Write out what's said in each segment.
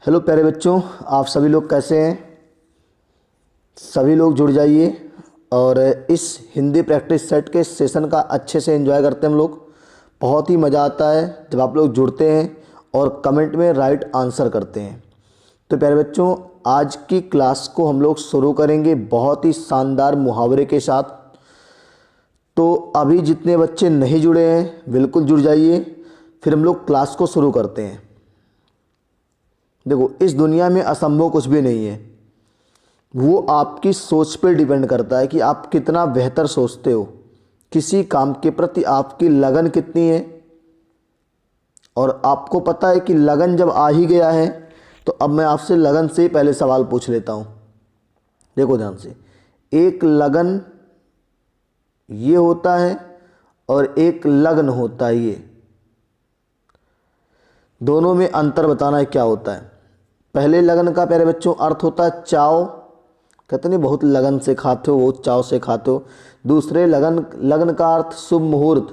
Hello प्यारे बच्चों, आप सभी लोग कैसे हैं। सभी लोग जुड़ जाइए और इस हिंदी प्रैक्टिस सेट के सेशन का अच्छे से एंजॉय करते हैं हम लोग। बहुत ही मज़ा आता है जब आप लोग जुड़ते हैं और कमेंट में राइट आंसर करते हैं। तो प्यारे बच्चों, आज की क्लास को हम लोग शुरू करेंगे बहुत ही शानदार मुहावरे के साथ। तो अभी जितने बच्चे नहीं जुड़े हैं बिल्कुल जुड़ जाइए, फिर हम लोग क्लास को शुरू करते हैं। देखो, इस दुनिया में असंभव कुछ भी नहीं है, वो आपकी सोच पर डिपेंड करता है कि आप कितना बेहतर सोचते हो, किसी काम के प्रति आपकी लगन कितनी है। और आपको पता है कि लगन जब आ ही गया है तो अब मैं आपसे लगन से ही पहले सवाल पूछ लेता हूँ। देखो ध्यान से, एक लगन ये होता है और एक लगन होता है, ये दोनों में अंतर बताना है क्या होता है। पहले लगन का प्यारे बच्चों अर्थ होता है चाव, कहते नहीं बहुत लगन से खाते हो, बहुत चाव से खाते हो। दूसरे लगन का अर्थ शुभ मुहूर्त,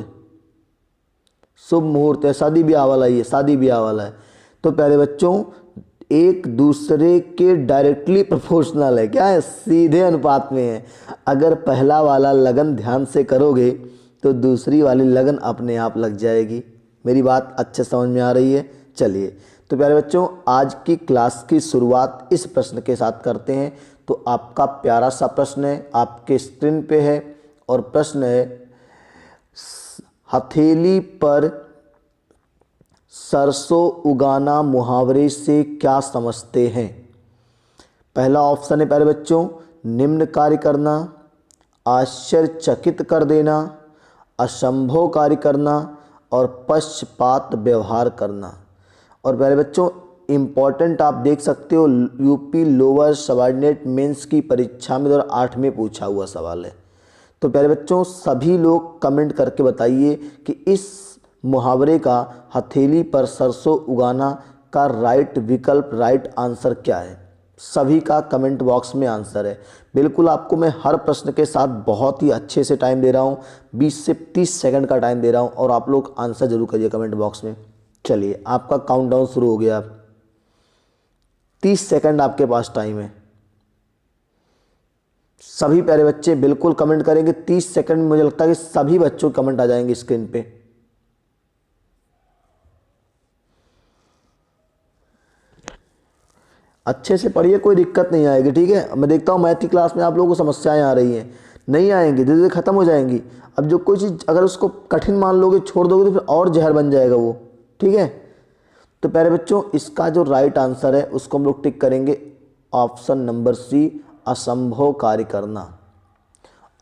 शुभ मुहूर्त है, शादी ब्याह वाला, ये शादी ब्याह वाला है। तो प्यारे बच्चों, एक दूसरे के डायरेक्टली प्रोपोर्शनल है, क्या है, सीधे अनुपात में है। अगर पहला वाला लगन ध्यान से करोगे तो दूसरी वाली लगन अपने आप लग जाएगी। मेरी बात अच्छे समझ में आ रही है। चलिए, तो प्यारे बच्चों, आज की क्लास की शुरुआत इस प्रश्न के साथ करते हैं। तो आपका प्यारा सा प्रश्न है, आपके स्क्रीन पे है, और प्रश्न है, हथेली पर सरसों उगाना मुहावरे से क्या समझते हैं। पहला ऑप्शन है प्यारे बच्चों, निम्न कार्य करना, आश्चर्यचकित कर देना, असंभव कार्य करना और पक्षपात व्यवहार करना। और प्यारे बच्चों, इम्पॉर्टेंट आप देख सकते हो, यूपी लोअर सबऑर्डिनेट मेंस की परीक्षा में 2008 में पूछा हुआ सवाल है। तो प्यारे बच्चों, सभी लोग कमेंट करके बताइए कि इस मुहावरे का हथेली पर सरसों उगाना का राइट विकल्प, राइट आंसर क्या है। सभी का कमेंट बॉक्स में आंसर है। बिल्कुल आपको मैं हर प्रश्न के साथ बहुत ही अच्छे से टाइम दे रहा हूँ, 20 से 30 सेकंड का टाइम दे रहा हूँ, और आप लोग आंसर जरूर करिए कमेंट बॉक्स में। चलिए, आपका काउंटडाउन शुरू हो गया। 30 सेकंड आपके पास टाइम है। सभी प्यारे बच्चे बिल्कुल कमेंट करेंगे 30 सेकंड में। मुझे लगता है कि सभी बच्चों के कमेंट आ जाएंगे स्क्रीन पे। अच्छे से पढ़िए, कोई दिक्कत नहीं आएगी, ठीक है। मैं देखता हूँ मैथ की क्लास में आप लोगों को समस्याएं आ रही हैं, नहीं आएंगी, धीरे धीरे खत्म हो जाएंगी। अब जो कोई चीज़ अगर उसको कठिन मान लोगे, छोड़ दोगे, तो फिर और जहर बन जाएगा वो, ठीक है। तो प्यारे बच्चों, इसका जो राइट आंसर है उसको हम लोग टिक करेंगे ऑप्शन नंबर सी, असंभव कार्य करना।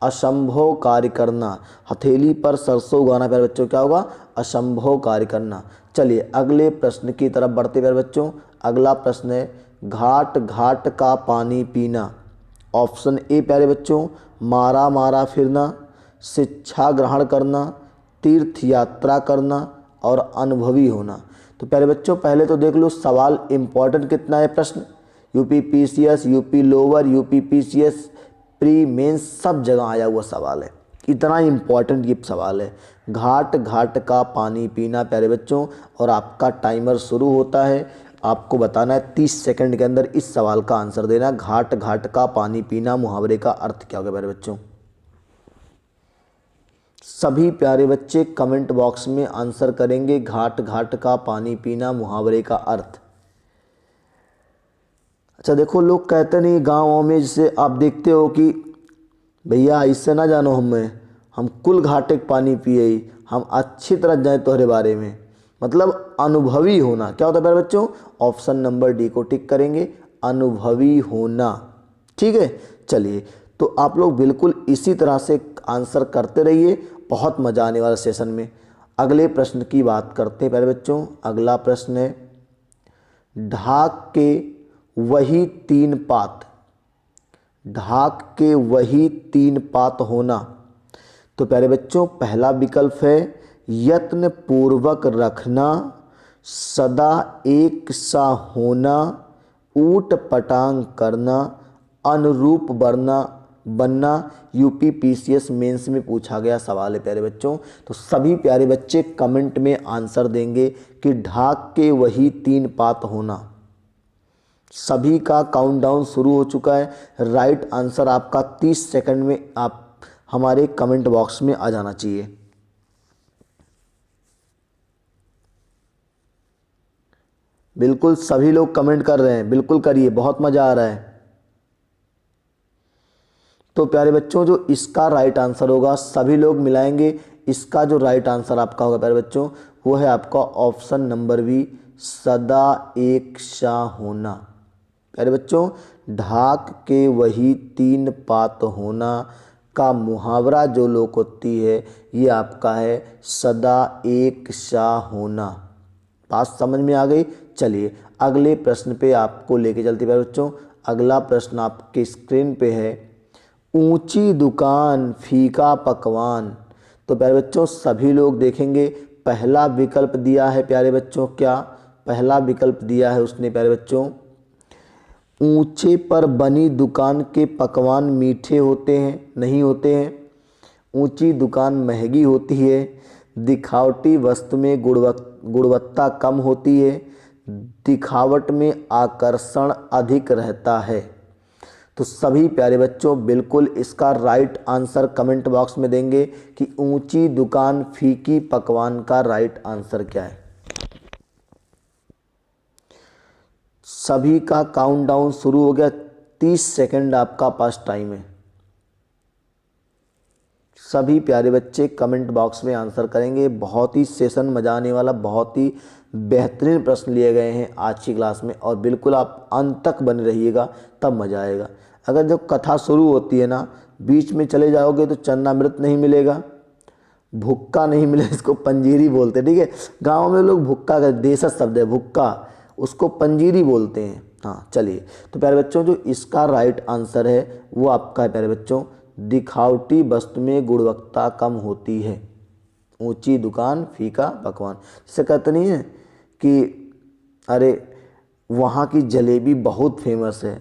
असंभव कार्य करना, हथेली पर सरसों उगाना प्यारे बच्चों क्या होगा, असंभव कार्य करना। चलिए अगले प्रश्न की तरफ बढ़ते प्यारे बच्चों। अगला प्रश्न है, घाट घाट का पानी पीना। ऑप्शन ए प्यारे बच्चों, मारा मारा फिरना, शिक्षा ग्रहण करना, तीर्थ यात्रा करना और अनुभवी होना। तो प्यारे बच्चों, पहले तो देख लो सवाल इंपॉर्टेंट कितना है। प्रश्न UP PCS, UP lower, UP PCS, pre mains, सब जगह आया हुआ सवाल है। इतना इंपॉर्टेंट ये सवाल है, घाट घाट का पानी पीना प्यारे बच्चों। और आपका टाइमर शुरू होता है। आपको बताना है 30 सेकंड के अंदर इस सवाल का आंसर देना। घाट घाट का पानी पीना मुहावरे का अर्थ क्या होगा प्यारे बच्चों। सभी प्यारे बच्चे कमेंट बॉक्स में आंसर करेंगे, घाट घाट का पानी पीना मुहावरे का अर्थ। अच्छा देखो, लोग कहते नहीं गाँव में, जैसे आप देखते हो कि भैया इससे ना जानो हम कुल घाटे के पानी पिए, हम अच्छी तरह जाए तुम्हारे बारे में, मतलब अनुभवी होना। क्या होता है प्यारे बच्चों, ऑप्शन नंबर डी को टिक करेंगे, अनुभवी होना, ठीक है। चलिए, तो आप लोग बिल्कुल इसी तरह से आंसर करते रहिए, बहुत मज़ा आने वाला सेशन में। अगले प्रश्न की बात करते हैं प्यारे बच्चों। अगला प्रश्न है, ढाक के वही 3 पात, ढाक के वही 3 पात होना। तो प्यारे बच्चों, पहला विकल्प है यत्न पूर्वक रखना, सदा एक सा होना, ऊट पटांग करना, अनुरूप बनना। यूपी पीसीएस मेंस में पूछा गया सवाल है प्यारे बच्चों। तो सभी प्यारे बच्चे कमेंट में आंसर देंगे कि ढाक के वही 3 पात होना। सभी का काउंटडाउन शुरू हो चुका है। राइट आंसर आपका 30 सेकंड में आप हमारे कमेंट बॉक्स में आ जाना चाहिए। बिल्कुल सभी लोग कमेंट कर रहे हैं, बिल्कुल करिए, बहुत मज़ा आ रहा है। तो प्यारे बच्चों, जो इसका राइट आंसर होगा, सभी लोग मिलाएंगे, इसका जो राइट आंसर आपका होगा प्यारे बच्चों, वो है आपका ऑप्शन नंबर बी, सदा एक सा होना। प्यारे बच्चों, ढाक के वही तीन पात होना का मुहावरा जो लोकोक्ति है, ये आपका है सदा एक सा होना। बात समझ में आ गई? चलिए अगले प्रश्न पे आपको लेके चलते प्यारे बच्चों। अगला प्रश्न आपके स्क्रीन पे है, ऊंची दुकान फीका पकवान। तो प्यारे बच्चों सभी लोग देखेंगे, पहला विकल्प दिया है प्यारे बच्चों, क्या पहला विकल्प दिया है उसने प्यारे बच्चों, ऊंचे पर बनी दुकान के पकवान मीठे होते हैं, नहीं होते हैं। ऊंची दुकान महंगी होती है, दिखावटी वस्तु में गुणवत्ता कम होती है, दिखावट में आकर्षण अधिक रहता है। तो सभी प्यारे बच्चों बिल्कुल इसका राइट आंसर कमेंट बॉक्स में देंगे कि ऊंची दुकान फीकी पकवान का राइट आंसर क्या है। सभी का काउंटडाउन शुरू हो गया, 30 सेकंड आपका पास टाइम है। सभी प्यारे बच्चे कमेंट बॉक्स में आंसर करेंगे। बहुत ही सेशन मजा आने वाला, बहुत ही बेहतरीन प्रश्न लिए गए हैं आज की क्लास में, और बिल्कुल आप अंत तक बने रहिएगा, तब मज़ा आएगा। अगर जब कथा शुरू होती है ना, बीच में चले जाओगे तो चन्नामृत नहीं मिलेगा, भुक्का नहीं मिलेगा, इसको पंजीरी बोलते हैं, ठीक है। गाँव में लोग भुक्का का देशज शब्द है भुक्का, उसको पंजीरी बोलते हैं। हाँ चलिए, तो प्यारे बच्चों जो इसका राइट आंसर है वो आपका है प्यारे बच्चों, दिखावटी वस्तु में गुणवत्ता कम होती है, ऊंची दुकान फीका पकवान। जैसे कहते नहीं है कि अरे वहाँ की जलेबी बहुत फेमस है,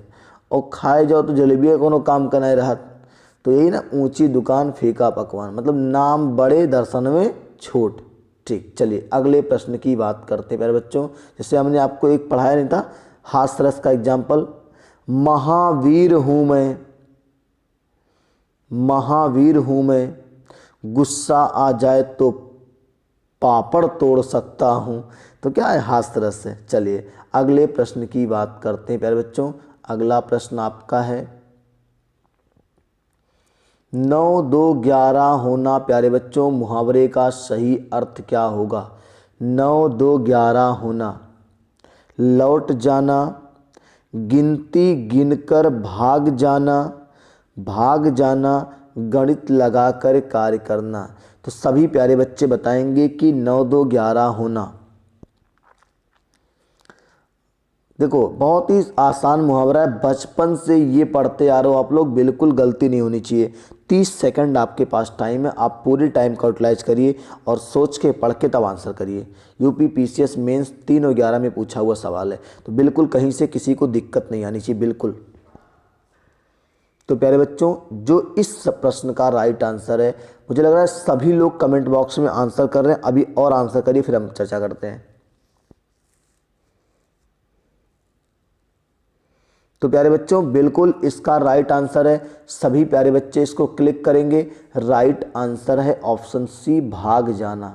और खाए जाओ तो जलेबी का कोनो काम का नहीं रहा। तो यही ना, ऊंची दुकान फीका पकवान, मतलब नाम बड़े दर्शन में छोट। ठीक, चलिए अगले प्रश्न की बात करते हैं प्यारे बच्चों। जैसे हमने आपको एक पढ़ाया नहीं था हाथरस का एग्जाम्पल, महावीर हूँ मैं, महावीर हूँ मैं, गुस्सा आ जाए तो पापड़ तोड़ सकता हूँ। तो क्या है, हाथरस है। चलिए अगले प्रश्न की बात करते हैं प्यारे बच्चों। अगला प्रश्न आपका है, 9 2 11 होना प्यारे बच्चों, मुहावरे का सही अर्थ क्या होगा। 9 2 11 होना, लौट जाना, गिनती गिनकर भाग जाना, भाग जाना, गणित लगाकर कार्य करना। तो सभी प्यारे बच्चे बताएंगे कि 9 2 11 होना। देखो बहुत ही आसान मुहावरा है, बचपन से ये पढ़ते आ रहे हो आप लोग, बिल्कुल गलती नहीं होनी चाहिए। 30 सेकंड आपके पास टाइम है, आप पूरी टाइम का यूटिलाइज करिए और सोच के पढ़ के तब आंसर करिए। यूपी पीसीएस मेंस 3 और 11 में पूछा हुआ सवाल है, तो बिल्कुल कहीं से किसी को दिक्कत नहीं आनी चाहिए, बिल्कुल। तो प्यारे बच्चों जो इस प्रश्न का राइट आंसर है, मुझे लग रहा है सभी लोग कमेंट बॉक्स में आंसर कर रहे हैं। अभी और आंसर करिए, फिर हम चर्चा करते हैं। तो प्यारे बच्चों बिल्कुल इसका राइट आंसर है, सभी प्यारे बच्चे इसको क्लिक करेंगे। राइट आंसर है ऑप्शन सी, भाग जाना।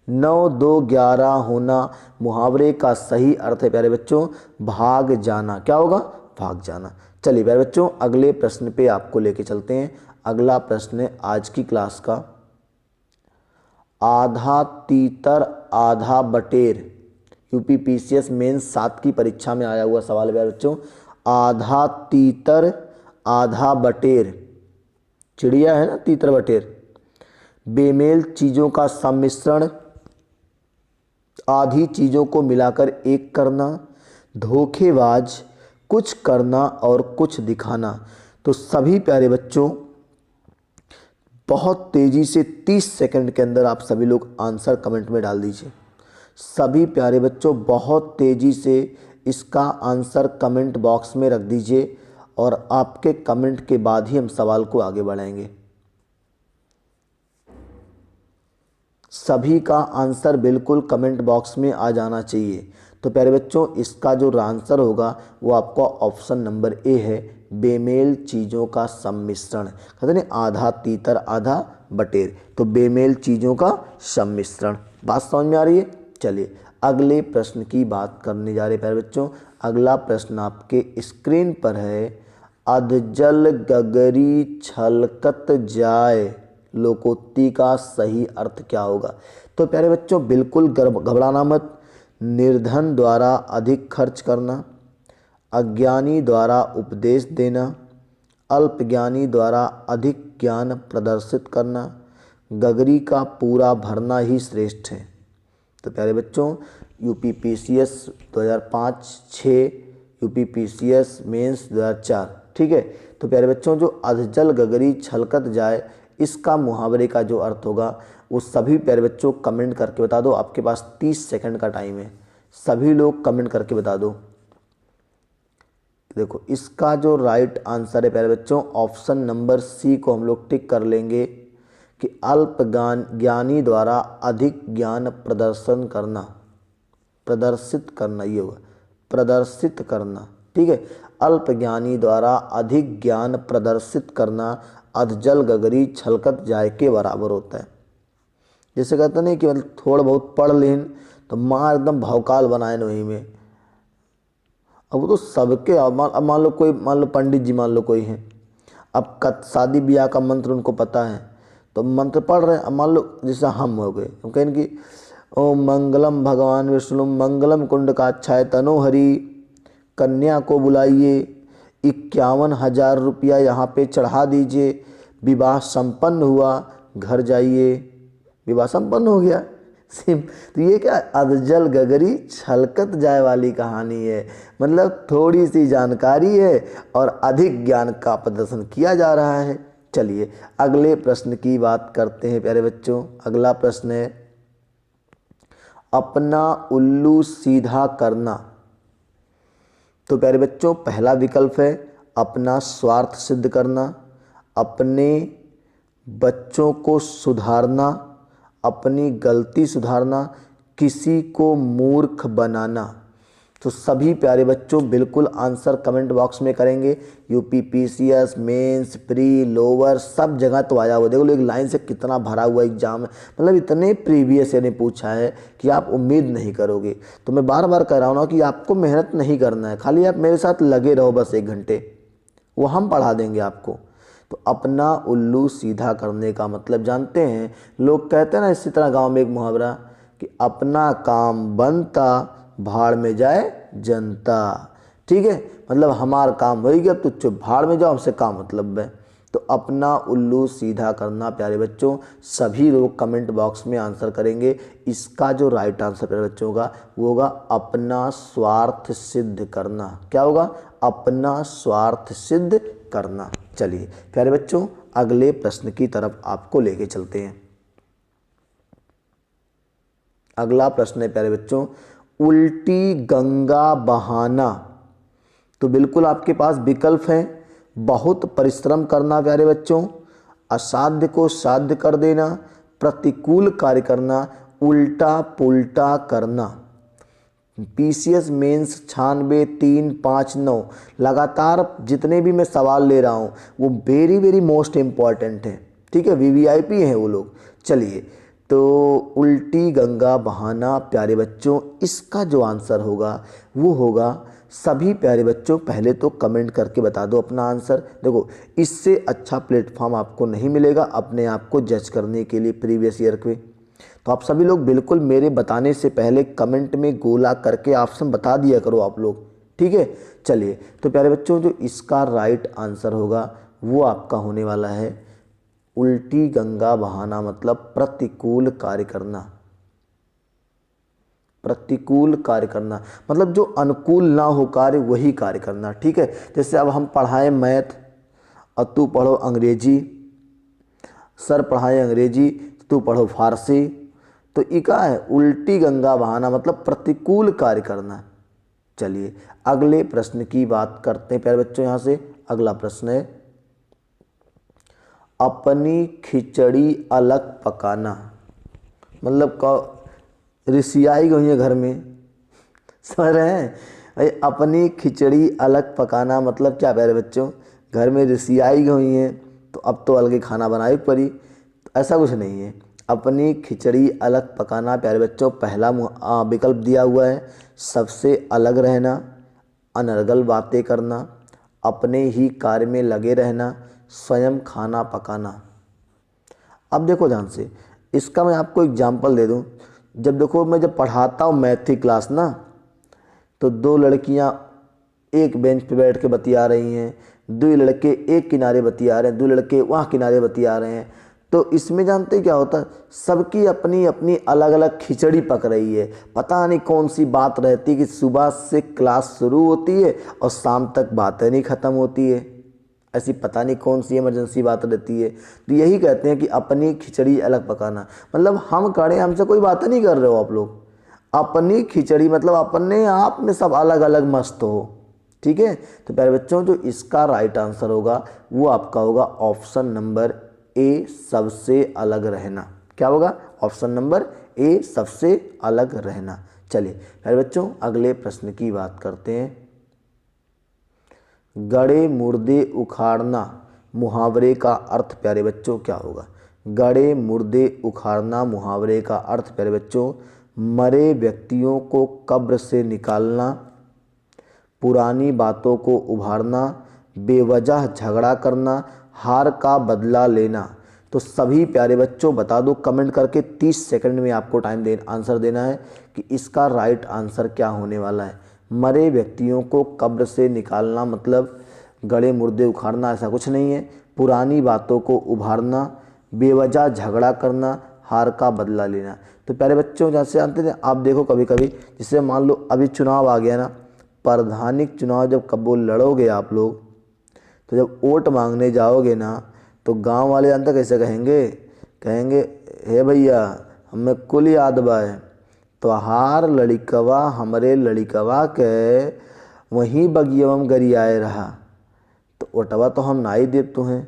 9 2 11 होना मुहावरे का सही अर्थ है प्यारे बच्चों, भाग जाना। क्या होगा, भाग जाना। चलिए प्यारे बच्चों अगले प्रश्न पे आपको लेके चलते हैं। अगला प्रश्न है आज की क्लास का, आधा तीतर आधा बटेर। यूपी पीसीएस मेंस 7 की परीक्षा में आया हुआ सवाल है प्यारे बच्चों। आधा तीतर आधा बटेर, चिड़िया है ना तीतर बटेर, बेमेल चीज़ों का सम्मिश्रण, आधी चीज़ों को मिलाकर एक करना, धोखेबाज, कुछ करना और कुछ दिखाना। तो सभी प्यारे बच्चों बहुत तेज़ी से 30 सेकंड के अंदर आप सभी लोग आंसर कमेंट में डाल दीजिए। सभी प्यारे बच्चों बहुत तेज़ी से इसका आंसर कमेंट बॉक्स में रख दीजिए, और आपके कमेंट के बाद ही हम सवाल को आगे बढ़ाएंगे। सभी का आंसर बिल्कुल कमेंट बॉक्स में आ जाना चाहिए। तो प्यारे बच्चों इसका जो आंसर होगा वो आपका ऑप्शन नंबर ए है, बेमेल चीज़ों का सम्मिश्रण। कहते नहीं आधा तीतर आधा बटेर, तो बेमेल चीज़ों का सम्मिश्रण। बात समझ में आ रही है? चलिए अगले प्रश्न की बात करने जा रहे हैं प्यारे बच्चों। अगला प्रश्न आपके स्क्रीन पर है, अधजल गगरी छलकत जाए लोकोक्ति का सही अर्थ क्या होगा? तो प्यारे बच्चों बिल्कुल घबराना मत। निर्धन द्वारा अधिक खर्च करना, अज्ञानी द्वारा उपदेश देना, अल्पज्ञानी द्वारा अधिक ज्ञान प्रदर्शित करना, गगरी का पूरा भरना ही श्रेष्ठ है। तो प्यारे बच्चों यूपीपीसीएस 2005-6, यूपीपीसीएस मेंस 2004, ठीक है। तो प्यारे बच्चों जो अधजल गगरी छलकत जाए, इसका मुहावरे का जो अर्थ होगा वो सभी प्यारे बच्चों कमेंट करके बता दो। आपके पास 30 सेकंड का टाइम है, सभी लोग कमेंट करके बता दो। देखो इसका जो राइट आंसर है प्यारे बच्चों ऑप्शन नंबर सी को हम लोग टिक कर लेंगे कि अल्प ज्ञानी द्वारा अधिक ज्ञान प्रदर्शित करना, ये होगा प्रदर्शित करना, ठीक है। अल्प ज्ञानी द्वारा अधिक ज्ञान प्रदर्शित करना अधजल गगरी छलकत जाए के बराबर होता है। जैसे कहते नहीं कि मतलब थोड़ा बहुत पढ़ लें तो माँ एकदम भौकाल बनाए वहीं में। अब वो तो सबके, अब मान लो पंडित जी मान लो कोई हैं, अब शादी ब्याह का मंत्र उनको पता है तो मंत्र पढ़ रहे हैं। अब मान लो जैसे हम हो गए, हम कहें कि ओम मंगलम भगवान विष्णु मंगलम कुंड काक्षाय तनोहरि, कन्या को बुलाइए, 51,000 रुपया यहाँ पे चढ़ा दीजिए, विवाह संपन्न हुआ, घर जाइए, विवाह संपन्न हो गया। तो ये क्या अधजल गगरी छलकत जाए वाली कहानी है, मतलब थोड़ी सी जानकारी है और अधिक ज्ञान का प्रदर्शन किया जा रहा है। चलिए अगले प्रश्न की बात करते हैं प्यारे बच्चों। अगला प्रश्न है, अपना उल्लू सीधा करना। तो प्यारे बच्चों पहला विकल्प है अपना स्वार्थ सिद्ध करना, अपने बच्चों को सुधारना, अपनी गलती सुधारना, किसी को मूर्ख बनाना। तो सभी प्यारे बच्चों बिल्कुल आंसर कमेंट बॉक्स में करेंगे। यूपीपीसीएस मेंस प्री लोअर सब जगह तो आया हुआ, देखो एक लाइन से कितना भरा हुआ एग्जाम है, मतलब इतने प्रीवियस ने पूछा है कि आप उम्मीद नहीं करोगे। तो मैं बार बार कह रहा हूँ ना कि आपको मेहनत नहीं करना है, खाली आप मेरे साथ लगे रहो बस 1 घंटे, वो हम पढ़ा देंगे आपको। तो अपना उल्लू सीधा करने का मतलब जानते हैं, लोग कहते हैं ना इसी तरह गांव में एक मुहावरा कि अपना काम बनता भाड़ में जाए जनता, ठीक है। मतलब हमारा काम हो गया, अब तो चुप भाड़ में जाओ, हमसे काम मतलब है। तो अपना उल्लू सीधा करना प्यारे बच्चों सभी लोग कमेंट बॉक्स में आंसर करेंगे। इसका जो राइट आंसर प्यारे बच्चों होगा वो होगा अपना स्वार्थ सिद्ध करना। क्या होगा? अपना स्वार्थ सिद्ध करना। चलिए प्यारे बच्चों अगले प्रश्न की तरफ आपको लेके चलते हैं। अगला प्रश्न है प्यारे बच्चों, उल्टी गंगा बहाना। तो बिल्कुल आपके पास विकल्प हैं, बहुत परिश्रम करना प्यारे बच्चों, असाध्य को साध्य कर देना, प्रतिकूल कार्य करना, उल्टा पुल्टा करना। पीसीएस मेंस 96 3 5 9 लगातार जितने भी मैं सवाल ले रहा हूँ वो वेरी वेरी मोस्ट इम्पॉर्टेंट है, ठीक है, वीवीआईपी हैं वो लोग। चलिए तो उल्टी गंगा बहाना प्यारे बच्चों इसका जो आंसर होगा वो होगा, सभी प्यारे बच्चों पहले तो कमेंट करके बता दो अपना आंसर। देखो इससे अच्छा प्लेटफॉर्म आपको नहीं मिलेगा अपने आप को जज करने के लिए प्रीवियस ईयर के। तो आप सभी लोग बिल्कुल मेरे बताने से पहले कमेंट में गोला करके ऑप्शन बता दिया करो आप लोग, ठीक है। चलिए तो प्यारे बच्चों जो इसका राइट आंसर होगा वो आपका होने वाला है उल्टी गंगा बहाना, मतलब प्रतिकूल कार्य करना। प्रतिकूल कार्य करना मतलब जो अनुकूल ना हो कार्य वही कार्य करना, ठीक है। जैसे अब हम पढ़ाएं मैथ और तू पढ़ो अंग्रेजी, सर पढ़ाएं अंग्रेजी तू पढ़ो फारसी, तो ये क्या है? उल्टी गंगा बहाना मतलब प्रतिकूल कार्य करना। चलिए अगले प्रश्न की बात करते हैं प्यारे बच्चों। यहाँ से अगला प्रश्न है, अपनी खिचड़ी अलग पकाना। मतलब का ऋषियाई गई है घर में, समझ रहे हैं भाई? अपनी खिचड़ी अलग पकाना मतलब क्या प्यारे बच्चों? घर में ऋषि आई हुई हैं तो अब तो अलग ही खाना बनाई पड़ी, तो ऐसा कुछ नहीं है। अपनी खिचड़ी अलग पकाना प्यारे बच्चों, पहला विकल्प दिया हुआ है, सबसे अलग रहना, अनर्गल बातें करना, अपने ही कार्य में लगे रहना, स्वयं खाना पकाना। अब देखो ध्यान से, इसका मैं आपको एग्जाम्पल दे दूं। जब देखो मैं जब पढ़ाता हूँ मैथ की क्लास ना, तो दो लड़कियाँ एक बेंच पे बैठ के बतिया रही हैं, दो लड़के एक किनारे बतिया रहे हैं, दो लड़के वहाँ किनारे बतिया रहे हैं। तो इसमें जानते क्या होता है, सबकी अपनी अपनी अलग अलग खिचड़ी पक रही है। पता नहीं कौन सी बात रहती है कि सुबह से क्लास शुरू होती है और शाम तक बातें नहीं ख़त्म होती है। ऐसी पता नहीं कौन सी इमरजेंसी बात रहती है। तो यही कहते हैं कि अपनी खिचड़ी अलग पकाना, मतलब हम करें, हमसे कोई बात नहीं कर रहे हो आप लोग, अपनी खिचड़ी मतलब अपने आप में सब अलग अलग मस्त हो। ठीक है, तो प्यारे बच्चों जो इसका राइट आंसर होगा वो आपका होगा ऑप्शन नंबर ए, सबसे अलग रहना। क्या होगा? ऑप्शन नंबर ए, सबसे अलग रहना। चलिए प्यारे बच्चों अगले प्रश्न की बात करते हैं। गड़े मुर्दे उखाड़ना मुहावरे का अर्थ प्यारे बच्चों क्या होगा? गड़े मुर्दे उखाड़ना मुहावरे का अर्थ प्यारे बच्चों, मरे व्यक्तियों को कब्र से निकालना, पुरानी बातों को उभारना, बेवजह झगड़ा करना, हार का बदला लेना। तो सभी प्यारे बच्चों बता दो कमेंट करके, 30 सेकंड में आपको आंसर देना है कि इसका राइट आंसर क्या होने वाला है। मरे व्यक्तियों को कब्र से निकालना मतलब गड़े मुर्दे उखाड़ना ऐसा कुछ नहीं है, पुरानी बातों को उभारना, बेवजह झगड़ा करना, हार का बदला लेना। तो प्यारे बच्चों जैसे जानते थे आप, देखो कभी कभी जैसे मान लो अभी चुनाव आ गया ना, प्रधानिक चुनाव जब कब वो लड़ोगे आप लोग, तो जब वोट मांगने जाओगे ना, तो गांव वाले जानते कैसे कहेंगे? कहेंगे हे भैया हमें कुल याद बा है, तोहार लड़िकवा हमरे लड़िकवा के वहीं बगियवम गरियाए रहा, तो ओटवा तो हम ना ही देव तुम्हें।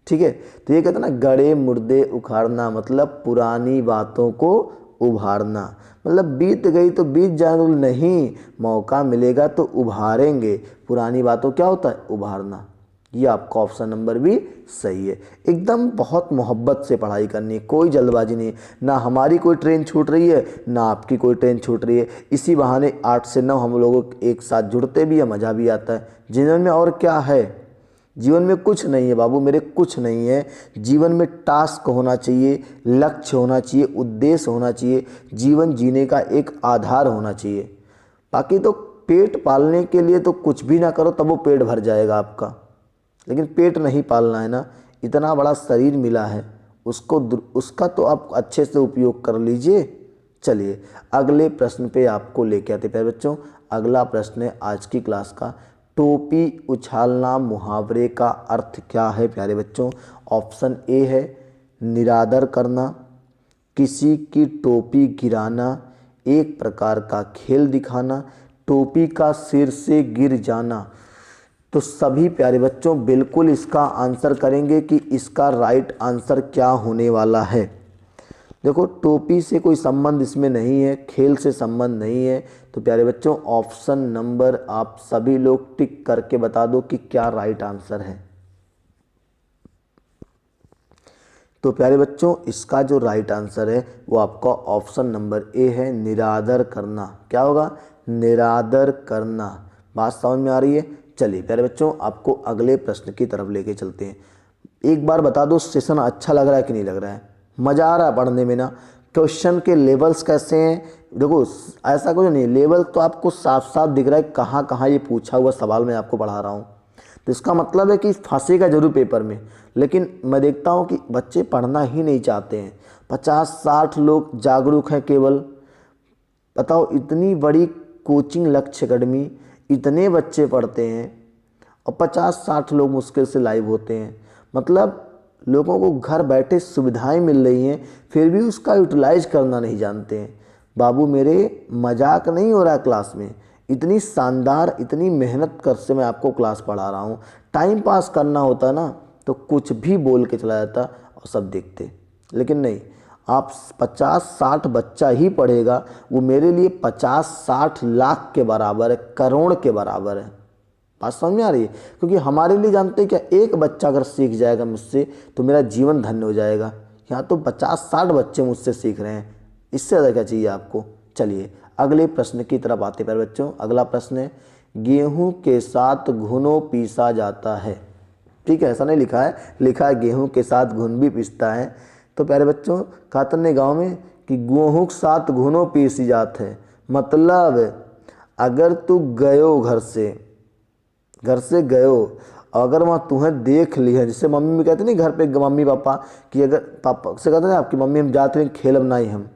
ठीक है, तो ये कहते ना गड़े मुर्दे उखाड़ना मतलब पुरानी बातों को उभारना, मतलब बीत गई तो बीत जाने नहीं, मौका मिलेगा तो उभारेंगे। पुरानी बातों क्या होता है? उभारना। ये आपका ऑप्शन नंबर भी सही है। एकदम बहुत मोहब्बत से पढ़ाई करनी है, कोई जल्दबाजी नहीं, ना हमारी कोई ट्रेन छूट रही है ना आपकी कोई ट्रेन छूट रही है। इसी बहाने 8 से 9 हम लोग एक साथ जुड़ते भी है, मज़ा भी आता है। जीवन में और क्या है? जीवन में कुछ नहीं है बाबू मेरे, कुछ नहीं है। जीवन में टास्क होना चाहिए, लक्ष्य होना चाहिए, उद्देश्य होना चाहिए, जीवन जीने का एक आधार होना चाहिए। बाकी तो पेट पालने के लिए तो कुछ भी ना करो तब वो पेट भर जाएगा आपका, लेकिन पेट नहीं पालना है ना, इतना बड़ा शरीर मिला है उसका तो आप अच्छे से उपयोग कर लीजिए। चलिए अगले प्रश्न पे आपको लेके आते प्यारे बच्चों। अगला प्रश्न है आज की क्लास का, टोपी उछालना मुहावरे का अर्थ क्या है प्यारे बच्चों? ऑप्शन ए है निरादर करना, किसी की टोपी गिराना, एक प्रकार का खेल दिखाना, टोपी का सिर से गिर जाना। तो सभी प्यारे बच्चों बिल्कुल इसका आंसर करेंगे कि इसका राइट आंसर क्या होने वाला है। देखो टोपी से कोई संबंध इसमें नहीं है, खेल से संबंध नहीं है, तो प्यारे बच्चों ऑप्शन नंबर आप सभी लोग टिक करके बता दो कि क्या राइट आंसर है। तो प्यारे बच्चों इसका जो राइट आंसर है वो आपका ऑप्शन नंबर ए है, निरादर करना। क्या होगा? निरादर करना। बात समझ में आ रही है? चलिए प्यारे बच्चों आपको अगले प्रश्न की तरफ लेके चलते हैं। एक बार बता दो सेशन अच्छा लग रहा है कि नहीं लग रहा है? मज़ा आ रहा है पढ़ने में ना? क्वेश्चन के लेवल्स कैसे हैं? देखो ऐसा कुछ नहीं, लेवल तो आपको साफ साफ दिख रहा है कहाँ कहाँ ये पूछा हुआ सवाल मैं आपको पढ़ा रहा हूँ। तो इसका मतलब है कि फंसेगा जरूर पेपर में, लेकिन मैं देखता हूँ कि बच्चे पढ़ना ही नहीं चाहते हैं। 50-60 लोग जागरूक हैं केवल। बताओ इतनी बड़ी कोचिंग लक्ष्य अकेडमी, इतने बच्चे पढ़ते हैं और 50-60 लोग मुश्किल से लाइव होते हैं। मतलब लोगों को घर बैठे सुविधाएं मिल रही हैं फिर भी उसका यूटिलाइज करना नहीं जानते हैं। बाबू मेरे मजाक नहीं हो रहा है क्लास में, इतनी शानदार इतनी मेहनत कर से मैं आपको क्लास पढ़ा रहा हूँ। टाइम पास करना होता ना तो कुछ भी बोल के चला जाता और सब देखते, लेकिन नहीं, आप 50-60 बच्चा ही पढ़ेगा, वो मेरे लिए 50-60 लाख के बराबर है, करोड़ के बराबर है। बात समझ में आ रही है? क्योंकि हमारे लिए जानते हैं क्या, एक बच्चा अगर सीख जाएगा मुझसे तो मेरा जीवन धन्य हो जाएगा। यहाँ तो 50-60 बच्चे मुझसे सीख रहे हैं, इससे ज़्यादा क्या चाहिए आपको। चलिए अगले प्रश्न की तरफ आते हैं प्यारे बच्चों। अगला प्रश्न है, गेहूं के साथ घुनो पीसा जाता है। ठीक है, ऐसा नहीं लिखा है, लिखा है गेहूं के साथ घुन भी पीसता है। तो प्यारे बच्चों कहते ने गाँव में कि गेहूं के साथ घुनो पीसी जात है, मतलब अगर तू गयो घर से गयो, अगर वहाँ तुम्हें देख ली है, जैसे मम्मी कहते नहीं घर पे मम्मी पापा कि अगर पापा से कहते हैं आपकी मम्मी हम जाते हैं खेलब ना ही, हम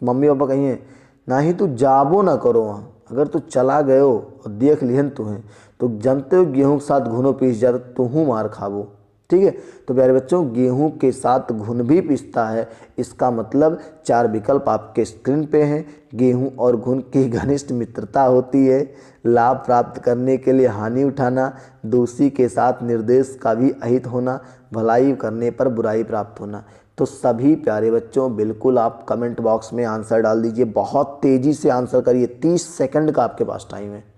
मम्मी पापा कहिए ना ही तू जाबो ना करो वहाँ, अगर तू चला गयो और देख लिहन तुम्हें तो जानते हो गेहूं के साथ घुनो पीस जाता तो हूँ मार खाबो। ठीक है, तो प्यारे बच्चों गेहूं के साथ घुन भी पीसता है, इसका मतलब 4 विकल्प आपके स्क्रीन पे हैं। गेहूं और घुन की घनिष्ठ मित्रता होती है, लाभ प्राप्त करने के लिए हानि उठाना, दोषी के साथ निर्देश का भी अहित होना, भलाई करने पर बुराई प्राप्त होना। तो सभी प्यारे बच्चों बिल्कुल आप कमेंट बॉक्स में आंसर डाल दीजिए, बहुत तेज़ी से आंसर करिए, 30 सेकंड का आपके पास टाइम है।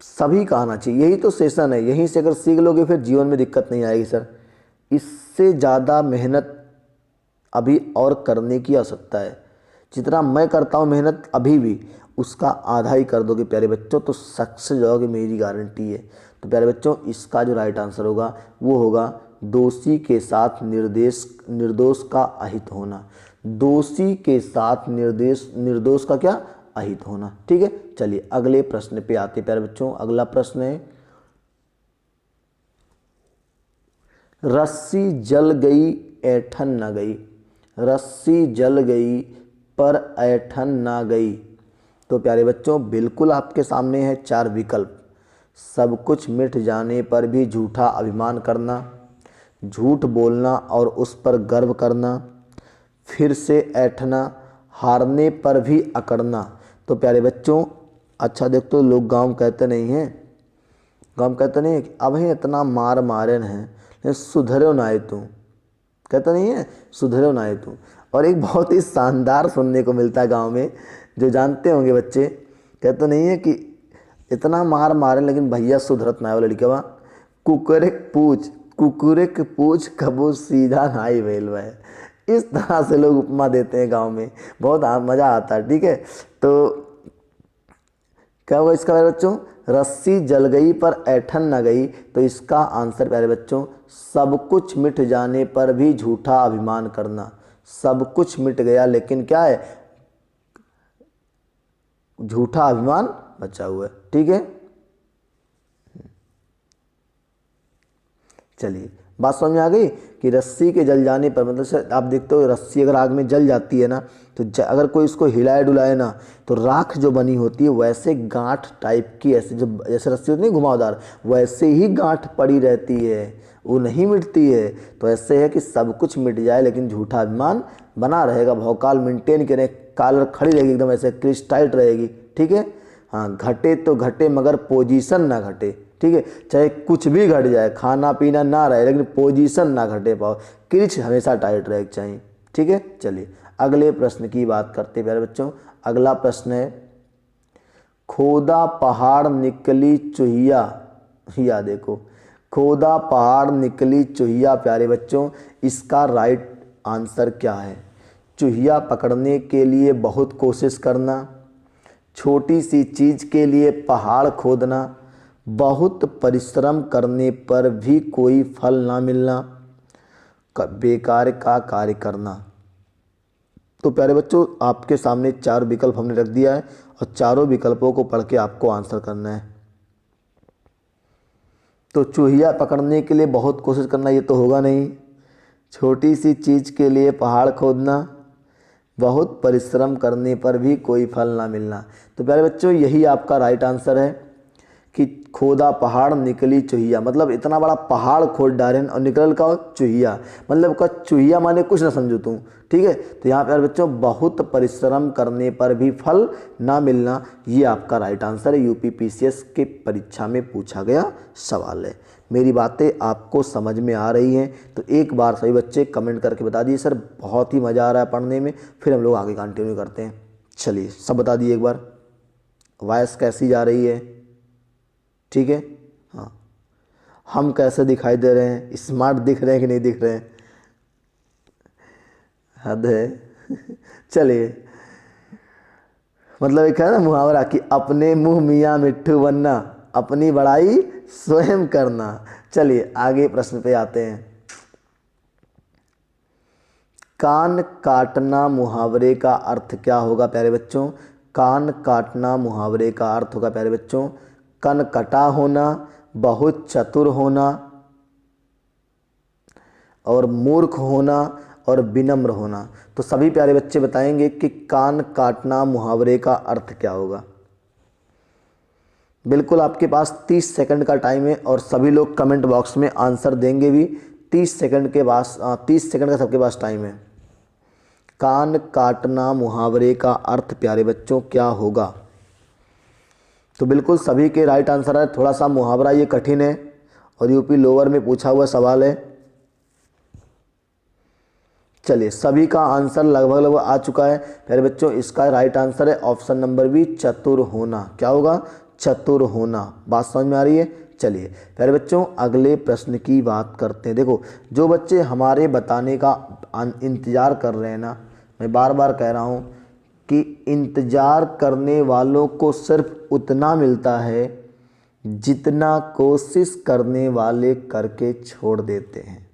सभी का आना चाहिए, यही तो सेशन है, यहीं से अगर सीख लोगे फिर जीवन में दिक्कत नहीं आएगी सर। इससे ज़्यादा मेहनत अभी और करने की आवश्यकता है, जितना मैं करता हूँ मेहनत अभी भी उसका आधा ही कर दोगे प्यारे बच्चों तो सक्सेस जाओगे, मेरी गारंटी है। तो प्यारे बच्चों इसका जो राइट आंसर होगा वो होगा दोषी के साथ निर्दोष का अहित होना। दोषी के साथ निर्दोष का क्या, अहित होना। ठीक है, चलिए अगले प्रश्न पे आते प्यारे बच्चों। अगला प्रश्न है, रस्सी जल गई ऐठन न गई। रस्सी जल गई पर ऐठन ना गई। तो प्यारे बच्चों बिल्कुल आपके सामने है 4 विकल्प। सब कुछ मिट जाने पर भी झूठा अभिमान करना, झूठ बोलना और उस पर गर्व करना, फिर से ऐठना, हारने पर भी अकड़ना। तो प्यारे बच्चों अच्छा देख, तो लोग गाँव कहते नहीं हैं, गाँव कहते नहीं है कि अब ही इतना मार मारन है लेकिन सुधरो ना है तू, कहता नहीं है सुधरो ना है तू। और एक बहुत ही शानदार सुनने को मिलता है गांव में, जो जानते होंगे बच्चे, कहते नहीं है कि इतना मार मारे लेकिन भैया सुधरत ना है। वो लड़का कुकुरेक पूछ कबू सीधा नाई वेल वह। इस तरह से लोग उपमा देते हैं गांव में, बहुत मज़ा आता है। ठीक है, तो क्या होगा इसका प्यारे बच्चों, रस्सी जल गई पर ऐठन न गई। तो इसका आंसर प्यारे बच्चों सब कुछ मिट जाने पर भी झूठा अभिमान करना। सब कुछ मिट गया लेकिन क्या है, झूठा अभिमान बचा हुआ है। ठीक है, चलिए बात समझ में आ गई कि रस्सी के जल जाने पर, मतलब से आप देखते हो रस्सी अगर आग में जल जाती है ना तो अगर कोई इसको हिलाए डुलाए ना तो राख जो बनी होती है वैसे गांठ टाइप की, ऐसे जो जैसे रस्सी होती है घुमावदार, वैसे ही गांठ पड़ी रहती है, वो नहीं मिटती है। तो ऐसे है कि सब कुछ मिट जाए लेकिन झूठा अभिमान बना रहेगा, भौकाल मेंटेन करें, कालर खड़ी रहेगी एकदम ऐसे क्रिस्टाइट रहेगी। ठीक है, हाँ घटे तो घटे मगर पोजीशन ना घटे। ठीक है, चाहे कुछ भी घट जाए, खाना पीना ना रहे लेकिन पोजीशन ना घटे पाओ, क्रिच हमेशा टाइट रहे चाहिए। ठीक है, चलिए अगले प्रश्न की बात करते हैं प्यारे बच्चों। अगला प्रश्न है, खोदा पहाड़ निकली चुहिया। या देखो, खोदा पहाड़ निकली चुहिया प्यारे बच्चों, इसका राइट आंसर क्या है। चुहिया पकड़ने के लिए बहुत कोशिश करना, छोटी सी चीज़ के लिए पहाड़ खोदना, बहुत परिश्रम करने पर भी कोई फल ना मिलना, बेकार का कार्य करना। तो प्यारे बच्चों आपके सामने 4 विकल्प हमने रख दिया है और चारों विकल्पों को पढ़ के आपको आंसर करना है। तो चूहिया पकड़ने के लिए बहुत कोशिश करना ये तो होगा नहीं, छोटी सी चीज़ के लिए पहाड़ खोदना, बहुत परिश्रम करने पर भी कोई फल ना मिलना। तो प्यारे बच्चों यही आपका राइट आंसर है कि खोदा पहाड़ निकली चूहिया, मतलब इतना बड़ा पहाड़ खोद डालें और निकल का चूहिया, मतलब का चूहिया माने कुछ ना समझो तुम, ठीक है। तो यहाँ पर बच्चों बहुत परिश्रम करने पर भी फल ना मिलना, ये आपका राइट आंसर है। यूपी पीसीएस के परीक्षा में पूछा गया सवाल है। मेरी बातें आपको समझ में आ रही हैं तो एक बार सभी बच्चे कमेंट करके बता दिए सर बहुत ही मज़ा आ रहा है पढ़ने में, फिर हम लोग आगे कंटिन्यू करते हैं। चलिए सब बता दिए एक बार, वॉइस कैसी जा रही है, ठीक है। हाँ, हम कैसे दिखाई दे रहे हैं, स्मार्ट दिख रहे हैं कि नहीं दिख रहे हैं, हद है। चलिए, मतलब एक है ना मुहावरा कि अपने मुंह मियाँ मिट्ठू बनना, अपनी बड़ाई स्वयं करना। चलिए आगे प्रश्न पे आते हैं। कान काटना मुहावरे का अर्थ क्या होगा प्यारे बच्चों? कान काटना मुहावरे का अर्थ होगा प्यारे बच्चों, कन कटा होना, बहुत चतुर होना और मूर्ख होना और विनम्र होना। तो सभी प्यारे बच्चे बताएंगे कि कान काटना मुहावरे का अर्थ क्या होगा। बिल्कुल आपके पास 30 सेकंड का टाइम है और सभी लोग कमेंट बॉक्स में आंसर देंगे भी। 30 सेकंड के पास 30 सेकंड का सबके पास टाइम है। कान काटना मुहावरे का अर्थ प्यारे बच्चों क्या होगा? तो बिल्कुल सभी के राइट आंसर है। थोड़ा सा मुहावरा ये कठिन है और यूपी लोअर में पूछा हुआ सवाल है। चलिए सभी का आंसर लगभग आ चुका है प्यारे बच्चों। इसका राइट आंसर है ऑप्शन नंबर बी, चतुर होना। क्या होगा? चतुर होना। बात समझ में आ रही है? चलिए प्यारे बच्चों अगले प्रश्न की बात करते हैं। देखो जो बच्चे हमारे बताने का इंतज़ार कर रहे हैं ना, मैं बार बार कह रहा हूँ कि इंतज़ार करने वालों को सिर्फ उतना मिलता है जितना कोशिश करने वाले करके छोड़ देते हैं।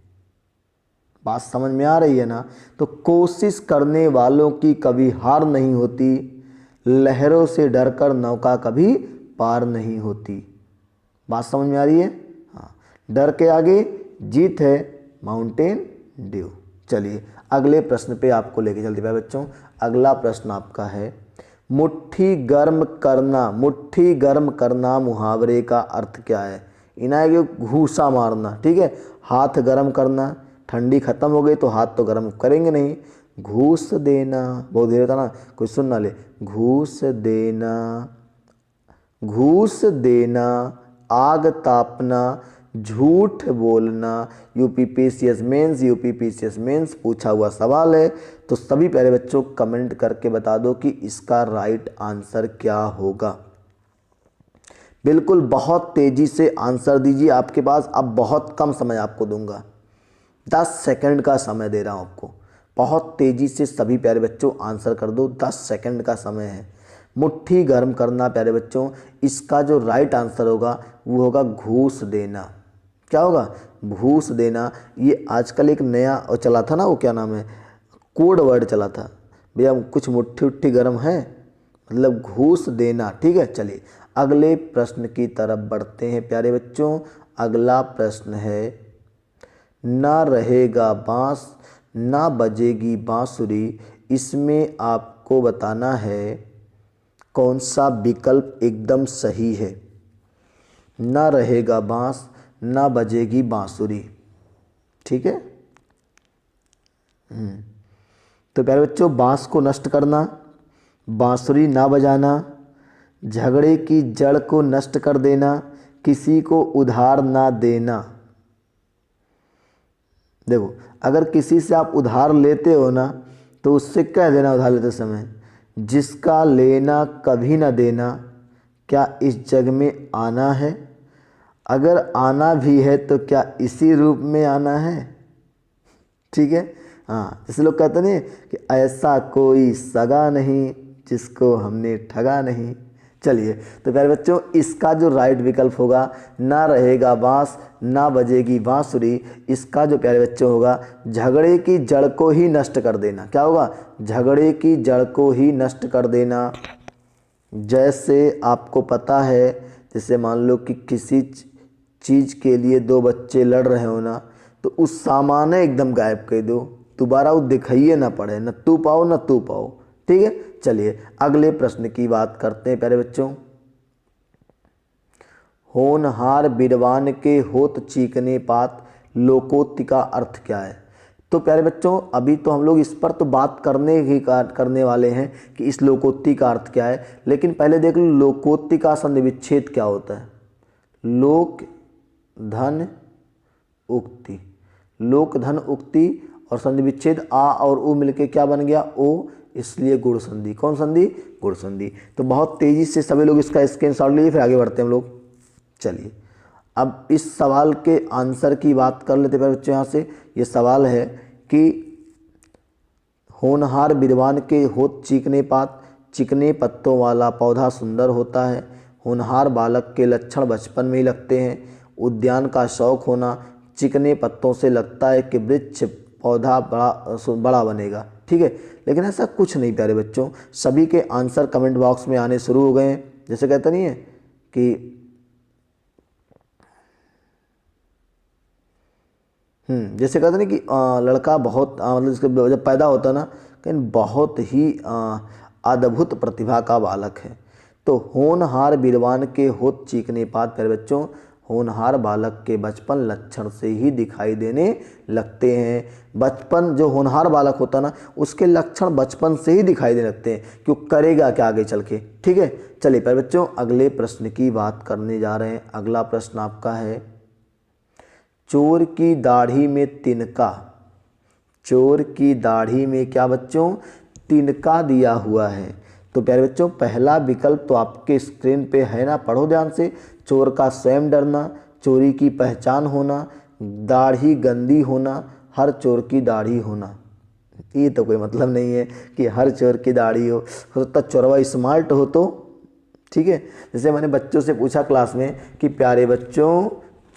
बात समझ में आ रही है ना? तो कोशिश करने वालों की कभी हार नहीं होती, लहरों से डरकर नौका कभी पार नहीं होती। बात समझ में आ रही है? हाँ, डर के आगे जीत है, माउंटेन ड्यू। चलिए अगले प्रश्न पे आपको लेके चलते हैं बच्चों। अगला प्रश्न आपका है मुट्ठी गर्म करना। मुट्ठी गर्म करना मुहावरे का अर्थ क्या है? इन्हें घूसा मारना, ठीक है। हाथ गर्म करना, ठंडी खत्म हो गई तो हाथ तो गर्म करेंगे नहीं। घूस देना, बहुत देर था ना, कोई सुन ना ले। घूस देना, घूस देना, आग तापना, झूठ बोलना। UP PCS mains, UP PCS mains पूछा हुआ सवाल है। तो सभी प्यारे बच्चों कमेंट करके बता दो कि इसका राइट आंसर क्या होगा। बिल्कुल बहुत तेजी से आंसर दीजिए। आपके पास अब बहुत कम समय आपको दूंगा, 10 सेकंड का समय दे रहा हूँ आपको। बहुत तेज़ी से सभी प्यारे बच्चों आंसर कर दो, 10 सेकंड का समय है। मुट्ठी गर्म करना प्यारे बच्चों, इसका जो राइट आंसर होगा वो होगा घूस देना। क्या होगा? घूस देना। ये आजकल एक नया चला था ना, वो क्या नाम है, कोड वर्ड चला था भैया, कुछ मुट्ठी उट्ठी गर्म है मतलब घूस देना, ठीक है। चलिए अगले प्रश्न की तरफ बढ़ते हैं प्यारे बच्चों। अगला प्रश्न है ना रहेगा बांस ना बजेगी बांसुरी, इसमें आपको बताना है कौन सा विकल्प एकदम सही है। ना रहेगा बांस ना बजेगी बांसुरी, ठीक है। तो प्यारे बच्चों बांस को नष्ट करना, बांसुरी ना बजाना, झगड़े की जड़ को नष्ट कर देना, किसी को उधार ना देना। देखो अगर किसी से आप उधार लेते हो ना तो उससे कह देना उधार लेते समय, जिसका लेना कभी ना देना, क्या इस जग में आना है? अगर आना भी है तो क्या इसी रूप में आना है? ठीक है। हाँ, जैसे लोग कहते नहीं कि ऐसा कोई सगा नहीं जिसको हमने ठगा नहीं। चलिए तो प्यारे बच्चों इसका जो राइट विकल्प होगा ना रहेगा बांस ना बजेगी बांसुरी, इसका जो प्यारे बच्चों होगा झगड़े की जड़ को ही नष्ट कर देना। क्या होगा? झगड़े की जड़ को ही नष्ट कर देना। जैसे आपको पता है, जैसे मान लो कि किसी चीज़ के लिए दो बच्चे लड़ रहे हो ना, तो उस सामान एकदम गायब कर दो, दोबारा वो दिखाइए ना पड़े, ना तू पाओ ना तू पाओ, ठीक है। चलिए अगले प्रश्न की बात करते हैं प्यारे बच्चों। होनहार बिरवान के होत चीकने पात, लोकोक्ति का अर्थ क्या है। तो प्यारे बच्चों अभी तो हम लोग इस पर तो बात करने वाले हैं कि इस लोकोक्ति का अर्थ क्या है, लेकिन पहले देख लो लोकोक्ति का संधि विच्छेद क्या होता है। लोक धन उक्ति, लोक धन उक्ति और संधि विच्छेद आ और उ मिलके क्या बन गया ओ, इसलिए गुण संधि। कौन संधि? गुण संधि। तो बहुत तेजी से सभी लोग इसका स्क्रीनशॉट लीजिए, फिर आगे बढ़ते हैं हम लोग। चलिए अब इस सवाल के आंसर की बात कर लेते हैं बच्चों। यहाँ से ये सवाल है कि होनहार बिरवान के होत चीकने पात, चिकने पत्तों वाला पौधा सुंदर होता है। होनहार बालक के लक्षण बचपन में ही लगते हैं। उद्यान का शौक होना, चिकने पत्तों से लगता है कि वृक्ष पौधा बड़ा बनेगा। ठीक है, लेकिन ऐसा कुछ नहीं प्यारे बच्चों। सभी के आंसर कमेंट बॉक्स में आने शुरू हो गए हैं। जैसे कहते नहीं है कि जैसे कहते नहीं कि लड़का बहुत मतलब इसके जब पैदा होता है ना, कहीं बहुत ही अद्भुत प्रतिभा का बालक है। तो होनहार बिरवान के होत चीकने पात, प्यारे बच्चों होनहार बालक के बचपन लक्षण से ही दिखाई देने लगते हैं। बचपन जो होनहार बालक होता है ना, उसके लक्षण बचपन से ही दिखाई देने लगते हैं कि वो करेगा क्या आगे चल के। ठीक है, चलिए प्यारे बच्चों अगले प्रश्न की बात करने जा रहे हैं। अगला प्रश्न आपका है, चोर की दाढ़ी में तिनका। चोर की दाढ़ी में क्या बच्चों? तिनका दिया हुआ है। तो प्यारे बच्चों पहला विकल्प तो आपके स्क्रीन पे है ना, पढ़ो ध्यान से। चोर का स्वयं डरना, चोरी की पहचान होना, दाढ़ी गंदी होना, हर चोर की दाढ़ी होना। ये तो कोई मतलब नहीं है कि हर चोर की दाढ़ी हो सकता चोरवा स्मार्ट हो तो। ठीक है, जैसे मैंने बच्चों से पूछा क्लास में कि प्यारे बच्चों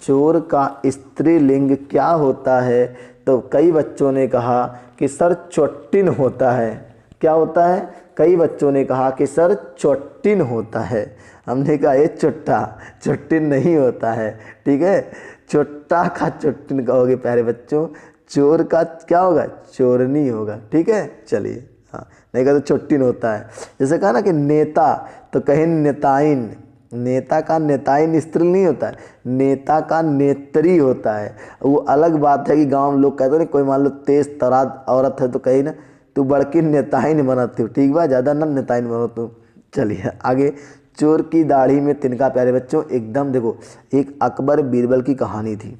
चोर का स्त्रीलिंग क्या होता है, तो कई बच्चों ने कहा कि सर चोट्टिन होता है। क्या होता है? कई बच्चों ने कहा कि सर चोट्टिन होता है। हमने कहा ये चोट्टा, चोट्टिन नहीं होता है। ठीक है, चोट्टा का चोट्टिन कहोगे प्यारे बच्चों, चोर का क्या होगा? चोरनी होगा। ठीक है, चलिए हाँ, नहीं कहा तो चोट्टिन होता है। जैसे कहा ना कि नेता, तो कहीं नेताइन, नेता का नेताइन स्त्री नहीं होता है, नेता का नेत्री होता है। वो अलग बात है कि गांव में लोग कहते हैं कोई मान लो तेज तरार औरत है तो कहीं ना तू बड़की नेताइन बनत हो। ठीक बा, ज़्यादा ना नेताइन बनो तुम। चलिए आगे, चोर की दाढ़ी में तिनका। प्यारे बच्चों एकदम देखो, एक अकबर बीरबल की कहानी थी।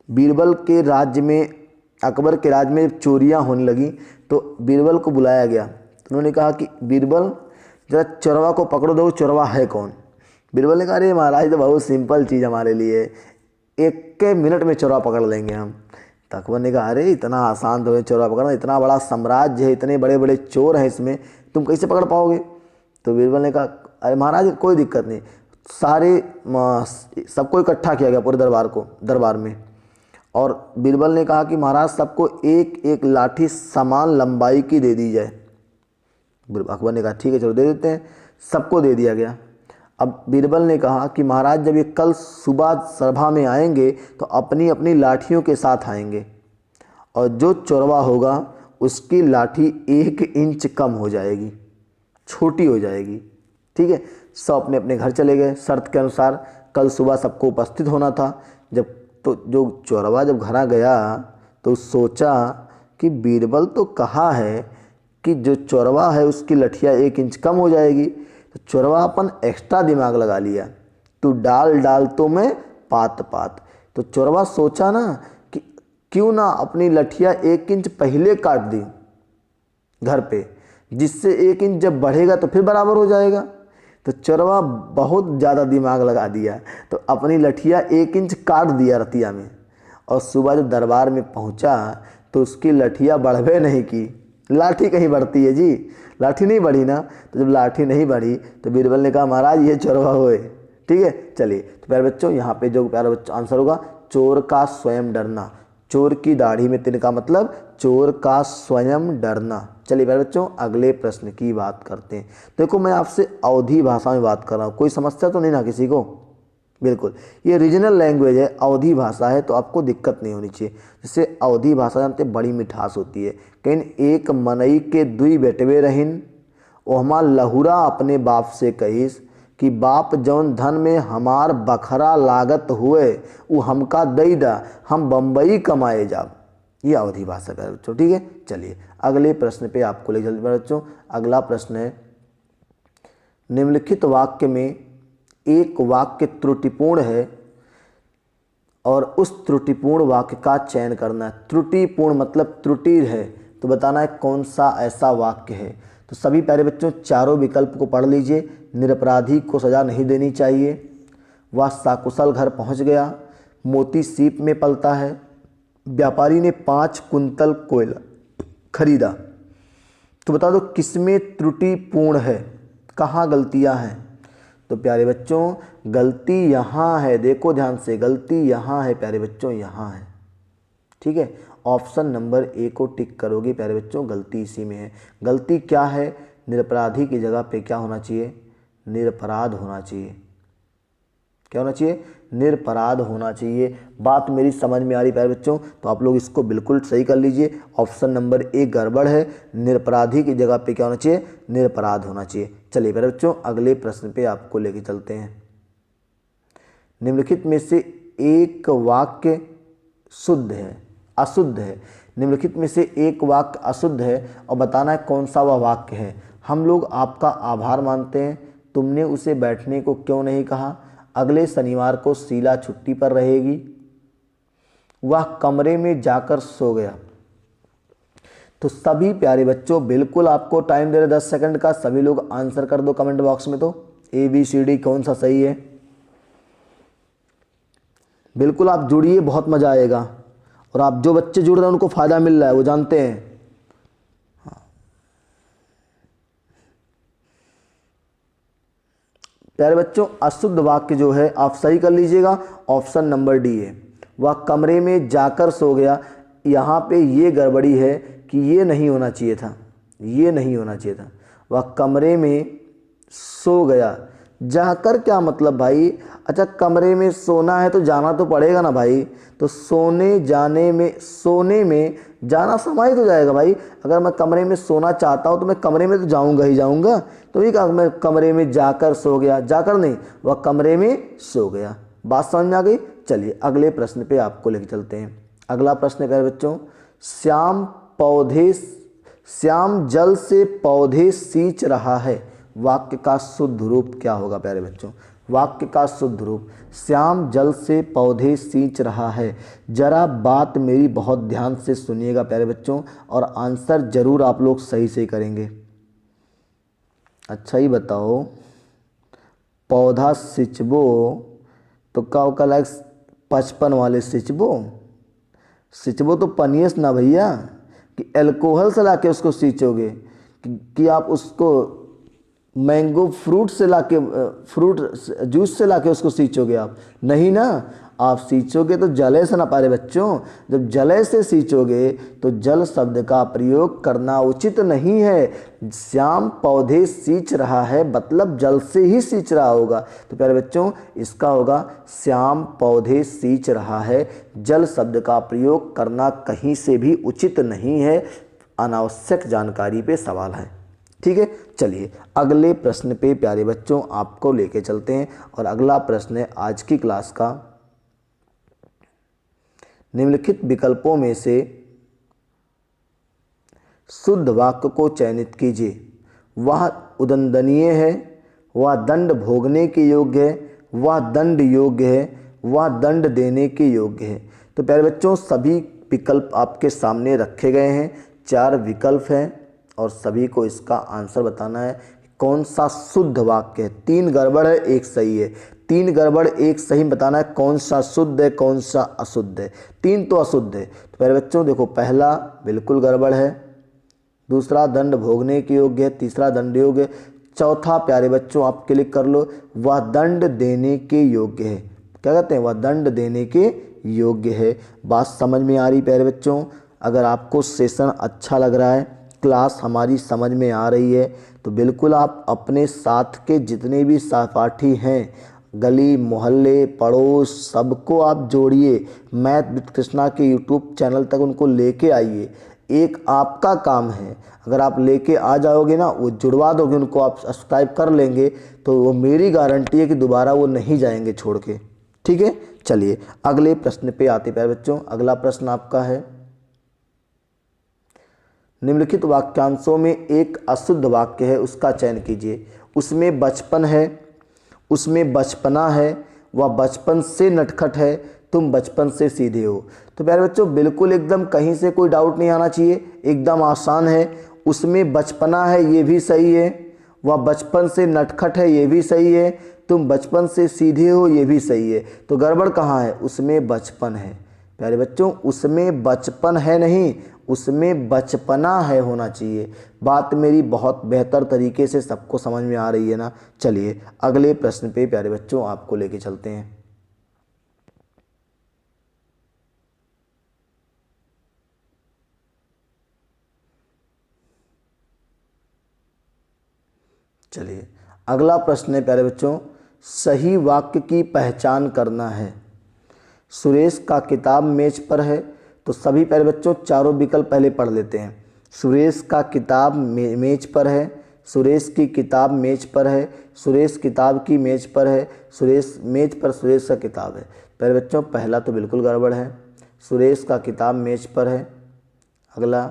बीरबल के राज्य में, अकबर के राज्य में चोरियां होने लगी तो बीरबल को बुलाया गया। तो उन्होंने कहा कि बीरबल जरा चोरवा को पकड़ो, दो चोरवा है कौन। बीरबल ने कहा अरे महाराज तो बहुत सिंपल चीज़ हमारे लिए, एक के मिनट में चोरवा पकड़ लेंगे हम। तो अकबर ने कहा अरे इतना आसान तो है चोरवा पकड़ना, इतना बड़ा साम्राज्य है, इतने बड़े बड़े चोर हैं इसमें, तुम कैसे पकड़ पाओगे। तो बीरबल ने कहा अरे महाराज कोई दिक्कत नहीं। सबको इकट्ठा किया गया पूरे दरबार में, और बीरबल ने कहा कि महाराज सबको एक एक लाठी समान लंबाई की दे दी जाए। अकबर ने कहा ठीक है चलो दे देते हैं, सबको दे दिया गया। अब बीरबल ने कहा कि महाराज जब ये कल सुबह सभा में आएंगे तो अपनी अपनी लाठियों के साथ आएंगे, और जो चोरवा होगा उसकी लाठी 1 इंच कम हो जाएगी, छोटी हो जाएगी। ठीक है, सब अपने अपने घर चले गए। शर्त के अनुसार कल सुबह सबको उपस्थित होना था। जब तो जो चोरवा जब घर आ गया तो सोचा कि बीरबल तो कहा है कि जो चोरवा है उसकी लठिया 1 इंच कम हो जाएगी। तो चोरवा अपन एक्स्ट्रा दिमाग लगा लिया, तू डाल तो मैं पात। तो चोरवा सोचा ना कि क्यों ना अपनी लठिया 1 इंच पहले काट दी घर पे, जिससे 1 इंच जब बढ़ेगा तो फिर बराबर हो जाएगा। तो चोरवा बहुत ज़्यादा दिमाग लगा दिया, तो अपनी लठिया 1 इंच काट दिया रतिया में, और सुबह जब दरबार में पहुंचा तो उसकी लठिया बढ़वे नहीं की। लाठी कहीं बढ़ती है जी, लाठी नहीं बढ़ी ना। तो जब लाठी नहीं बढ़ी तो बीरबल ने कहा महाराज ये चोरवा होए। ठीक है, चलिए तो प्यारे बच्चों यहाँ पे जो प्यारा बच्चों आंसर होगा चोर का स्वयं डरना। चोर की दाढ़ी में तिनका मतलब चोर का स्वयं डरना। चलिए प्यारे बच्चों अगले प्रश्न की बात करते हैं। देखो मैं आपसे अवधी भाषा में बात कर रहा हूँ, कोई समस्या तो नहीं ना किसी को। बिल्कुल, ये रीजनल लैंग्वेज है, अवधी भाषा है, तो आपको दिक्कत नहीं होनी चाहिए। जैसे अवधी भाषा जानते बड़ी मिठास होती है। कहीं एक मनई के दुई बेटवे रहिन, ओहमा लहुरा अपने बाप से कहिस, कि बाप जौन धन में हमार बखरा लागत हुए वो हमका दई दा, हम बम्बई कमाए जाब। ये अवधी भाषा का बच्चों, ठीक है। चलिए अगले प्रश्न पे आपको ले चलते हैं बच्चों। अगला प्रश्न है, निम्नलिखित वाक्य में एक वाक्य त्रुटिपूर्ण है और उस त्रुटिपूर्ण वाक्य का चयन करना है। त्रुटिपूर्ण मतलब त्रुटि है, तो बताना है कौन सा ऐसा वाक्य है। तो सभी प्यारे बच्चों चारों विकल्प को पढ़ लीजिए। निरपराधी को सजा नहीं देनी चाहिए, वह सकुशल घर पहुंच गया, मोती सीप में पलता है, व्यापारी ने 5 कुंतल कोयला खरीदा। तो बता दो किसमें त्रुटिपूर्ण है, कहाँ गलतियां हैं। तो प्यारे बच्चों गलती यहाँ है, देखो ध्यान से, गलती यहाँ है प्यारे बच्चों, यहाँ है, ठीक है। ऑप्शन नंबर ए को टिक करोगे प्यारे बच्चों, गलती इसी में है। गलती क्या है, निरपराधी की जगह पे क्या होना चाहिए, निरपराध होना चाहिए। क्या होना चाहिए, निरपराध होना चाहिए। बात मेरी समझ में आ रही प्यारे बच्चों, तो आप लोग इसको बिल्कुल सही कर लीजिए। ऑप्शन नंबर ए गड़बड़ है, निरपराधी की जगह पे क्या होना चाहिए, निरपराध होना चाहिए। चलिए प्यारे बच्चों अगले प्रश्न पे आपको लेके चलते हैं। निम्नलिखित में से एक वाक्य शुद्ध है, अशुद्ध है। निम्नलिखित में से एक वाक्य अशुद्ध है और बताना है कौन सा वह वाक्य है। हम लोग आपका आभार मानते हैं, तुमने उसे बैठने को क्यों नहीं कहा, अगले शनिवार को शीला छुट्टी पर रहेगी, वह कमरे में जाकर सो गया। तो सभी प्यारे बच्चों बिल्कुल आपको टाइम दे रहे 10 सेकंड का, सभी लोग आंसर कर दो कमेंट बॉक्स में। तो ABCD कौन सा सही है, बिल्कुल आप जुड़िए, बहुत मजा आएगा। और आप जो बच्चे जुड़ रहे हैं उनको फायदा मिल रहा है, वो जानते हैं। प्यारे बच्चों अशुद्ध वाक्य जो है आप सही कर लीजिएगा, ऑप्शन नंबर डी है, वह कमरे में जाकर सो गया। यहाँ पे ये गड़बड़ी है कि ये नहीं होना चाहिए था, ये नहीं होना चाहिए था। वह कमरे में सो गया, जाकर क्या मतलब भाई, अच्छा कमरे में सोना है तो जाना तो पड़ेगा ना भाई। तो सोने जाने में, सोने में जाना समाहित हो जाएगा भाई। अगर मैं कमरे में सोना चाहता हूँ तो मैं कमरे में तो जाऊँगा ही जाऊँगा। तो ये कहा मैं कमरे में जाकर सो गया, जाकर नहीं, वह कमरे में सो गया। बात समझ में आ गई। चलिए अगले प्रश्न पे आपको लेके चलते हैं। अगला प्रश्न है बच्चों, श्याम जल से पौधे सींच रहा है, वाक्य का शुद्ध रूप क्या होगा प्यारे बच्चों। वाक्य का शुद्ध रूप, श्याम जल से पौधे सींच रहा है। जरा बात मेरी बहुत ध्यान से सुनिएगा प्यारे बच्चों, और आंसर जरूर आप लोग सही से करेंगे। अच्छा ही बताओ, पौधा सिंचबो तो का होगा, लाइक 55 वाले सिंचबो तो पनियस ना भैया, कि एल्कोहल से लाके उसको सींचोगे, कि आप उसको मैंगो फ्रूट से लाके, फ्रूट जूस से लाके उसको सींचोगे आप, नहीं ना। आप सींचोगे तो जले से ना पारे बच्चों। जब जले से सींचोगे तो जल शब्द का प्रयोग करना उचित नहीं है। श्याम पौधे सींच रहा है मतलब जल से ही सींच रहा होगा। तो प्यारे बच्चों इसका होगा श्याम पौधे सींच रहा है, जल शब्द का प्रयोग करना कहीं से भी उचित नहीं है। अनावश्यक जानकारी पे सवाल है, ठीक है। चलिए अगले प्रश्न पे प्यारे बच्चों आपको लेके चलते हैं। और अगला प्रश्न है आज की क्लास का, निम्नलिखित विकल्पों में से शुद्ध वाक्य को चयनित कीजिए। वह उदंडनीय है, वह दंड भोगने के योग्य है, वह दंड योग्य है, वह दंड देने के योग्य है। तो प्यारे बच्चों सभी विकल्प आपके सामने रखे गए हैं, 4 विकल्प हैं और सभी को इसका आंसर बताना है कौन सा शुद्ध वाक्य है। 3 गड़बड़ है, 1 सही है। 3 गड़बड़ 1 सही बताना है कौन सा शुद्ध है कौन सा अशुद्ध है। 3 तो अशुद्ध है। तो प्यारे बच्चों देखो, पहला बिल्कुल गड़बड़ है, दूसरा दंड भोगने के योग्य है, तीसरा दंड योग्य, चौथा प्यारे बच्चों आप क्लिक कर लो, वह दंड देने के योग्य है। क्या कहते हैं, वह दंड देने के योग्य है। बात समझ में आ रही प्यारे बच्चों। अगर आपको सेशन अच्छा लग रहा है, क्लास हमारी समझ में आ रही है, तो बिल्कुल आप अपने साथ के जितने भी सहपाठी हैं, गली मोहल्ले पड़ोस, सबको आप जोड़िए। मैथ विद कृष्णा के यूट्यूब चैनल तक उनको लेके आइए। एक आपका काम है, अगर आप लेके आ जाओगे ना, वो जुड़वा दोगे उनको, आप सब्सक्राइब कर लेंगे तो वो मेरी गारंटी है कि दोबारा वो नहीं जाएंगे छोड़ के। ठीक है, चलिए अगले प्रश्न पे आते प्यारे बच्चों। अगला प्रश्न आपका है, निम्नलिखित वाक्यांशों में एक अशुद्ध वाक्य है, उसका चयन कीजिए। उसमें बचपन है, उसमें बचपना है, वह बचपन से नटखट है, तुम बचपन से सीधे हो। तो प्यारे बच्चों बिल्कुल एकदम कहीं से कोई डाउट नहीं आना चाहिए, एकदम आसान है। उसमें बचपना है ये भी सही है, वह बचपन से नटखट है ये भी सही है, तुम बचपन से सीधे हो ये भी सही है। तो गड़बड़ कहाँ है? उसमें बचपन है प्यारे बच्चों, उसमें बचपन है नहीं, उसमें बचपना है होना चाहिए। बात मेरी बहुत बेहतर तरीके से सबको समझ में आ रही है ना। चलिए अगले प्रश्न पे प्यारे बच्चों आपको लेके चलते हैं। चलिए अगला प्रश्न है प्यारे बच्चों, सही वाक्य की पहचान करना है। सुरेश का किताब मेज पर है, तो सभी प्यारे बच्चों चारों विकल्प पहले पढ़ लेते हैं। सुरेश का किताब मेज पर है, सुरेश की किताब मेज पर है, सुरेश किताब की मेज पर है, सुरेश मेज पर सुरेश का किताब है। प्यारे बच्चों पहला तो बिल्कुल गड़बड़ है, सुरेश का किताब मेज पर है। अगला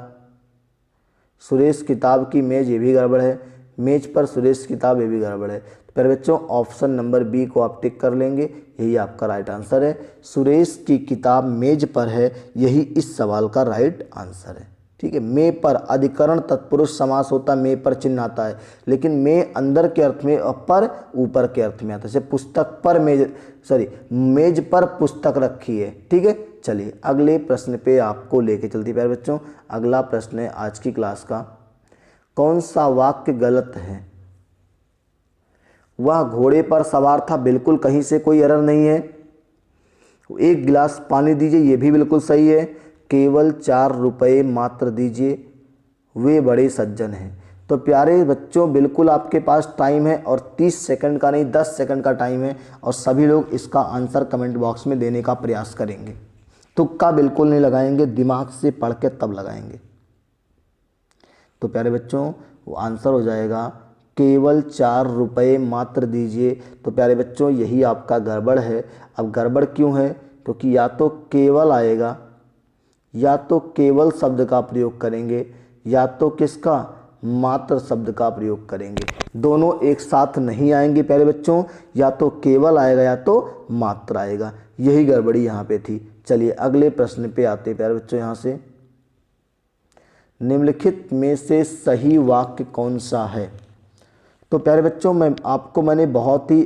सुरेश किताब की मेज, ये भी गड़बड़ है। मेज पर सुरेश किताब, ये भी गड़बड़ है। तो प्यारे बच्चों ऑप्शन नंबर बी को आप टिक कर लेंगे, यही आपका राइट आंसर है। सुरेश की किताब मेज पर है, यही इस सवाल का राइट आंसर है। ठीक है, में पर अधिकरण तत्पुरुष समास होता है, में पर चिन्ह आता है, लेकिन में अंदर के अर्थ में और पर ऊपर के अर्थ में आता है। जैसे पुस्तक पर मेज, मेज पर पुस्तक रखी है। ठीक है, चलिए अगले प्रश्न पे आपको लेके चलती प्यारे बच्चों। अगला प्रश्न है आज की क्लास का, कौन सा वाक्य गलत है? वह घोड़े पर सवार था, बिल्कुल कहीं से कोई एरर नहीं है। एक गिलास पानी दीजिए, ये भी बिल्कुल सही है। केवल 4 रुपये मात्र दीजिए, वे बड़े सज्जन हैं। तो प्यारे बच्चों बिल्कुल आपके पास टाइम है, और 30 सेकंड का नहीं 10 सेकंड का टाइम है, और सभी लोग इसका आंसर कमेंट बॉक्स में देने का प्रयास करेंगे। तुक्का बिल्कुल नहीं लगाएंगे, दिमाग से पढ़ के तब लगाएंगे। तो प्यारे बच्चों वो आंसर हो जाएगा केवल 4 रुपये मात्र दीजिए। तो प्यारे बच्चों यही आपका गड़बड़ है। अब गड़बड़ क्यों है? क्योंकि या तो केवल आएगा, या तो केवल शब्द का प्रयोग करेंगे, या तो किसका? मात्र शब्द का प्रयोग करेंगे। दोनों एक साथ नहीं आएंगे प्यारे बच्चों, या तो केवल आएगा या तो मात्र आएगा। यही गड़बड़ी यहाँ पे थी। चलिए अगले प्रश्न पे आते हैं प्यारे बच्चों। यहाँ से निम्नलिखित में से सही वाक्य कौन सा है? तो प्यारे बच्चों मैंने बहुत ही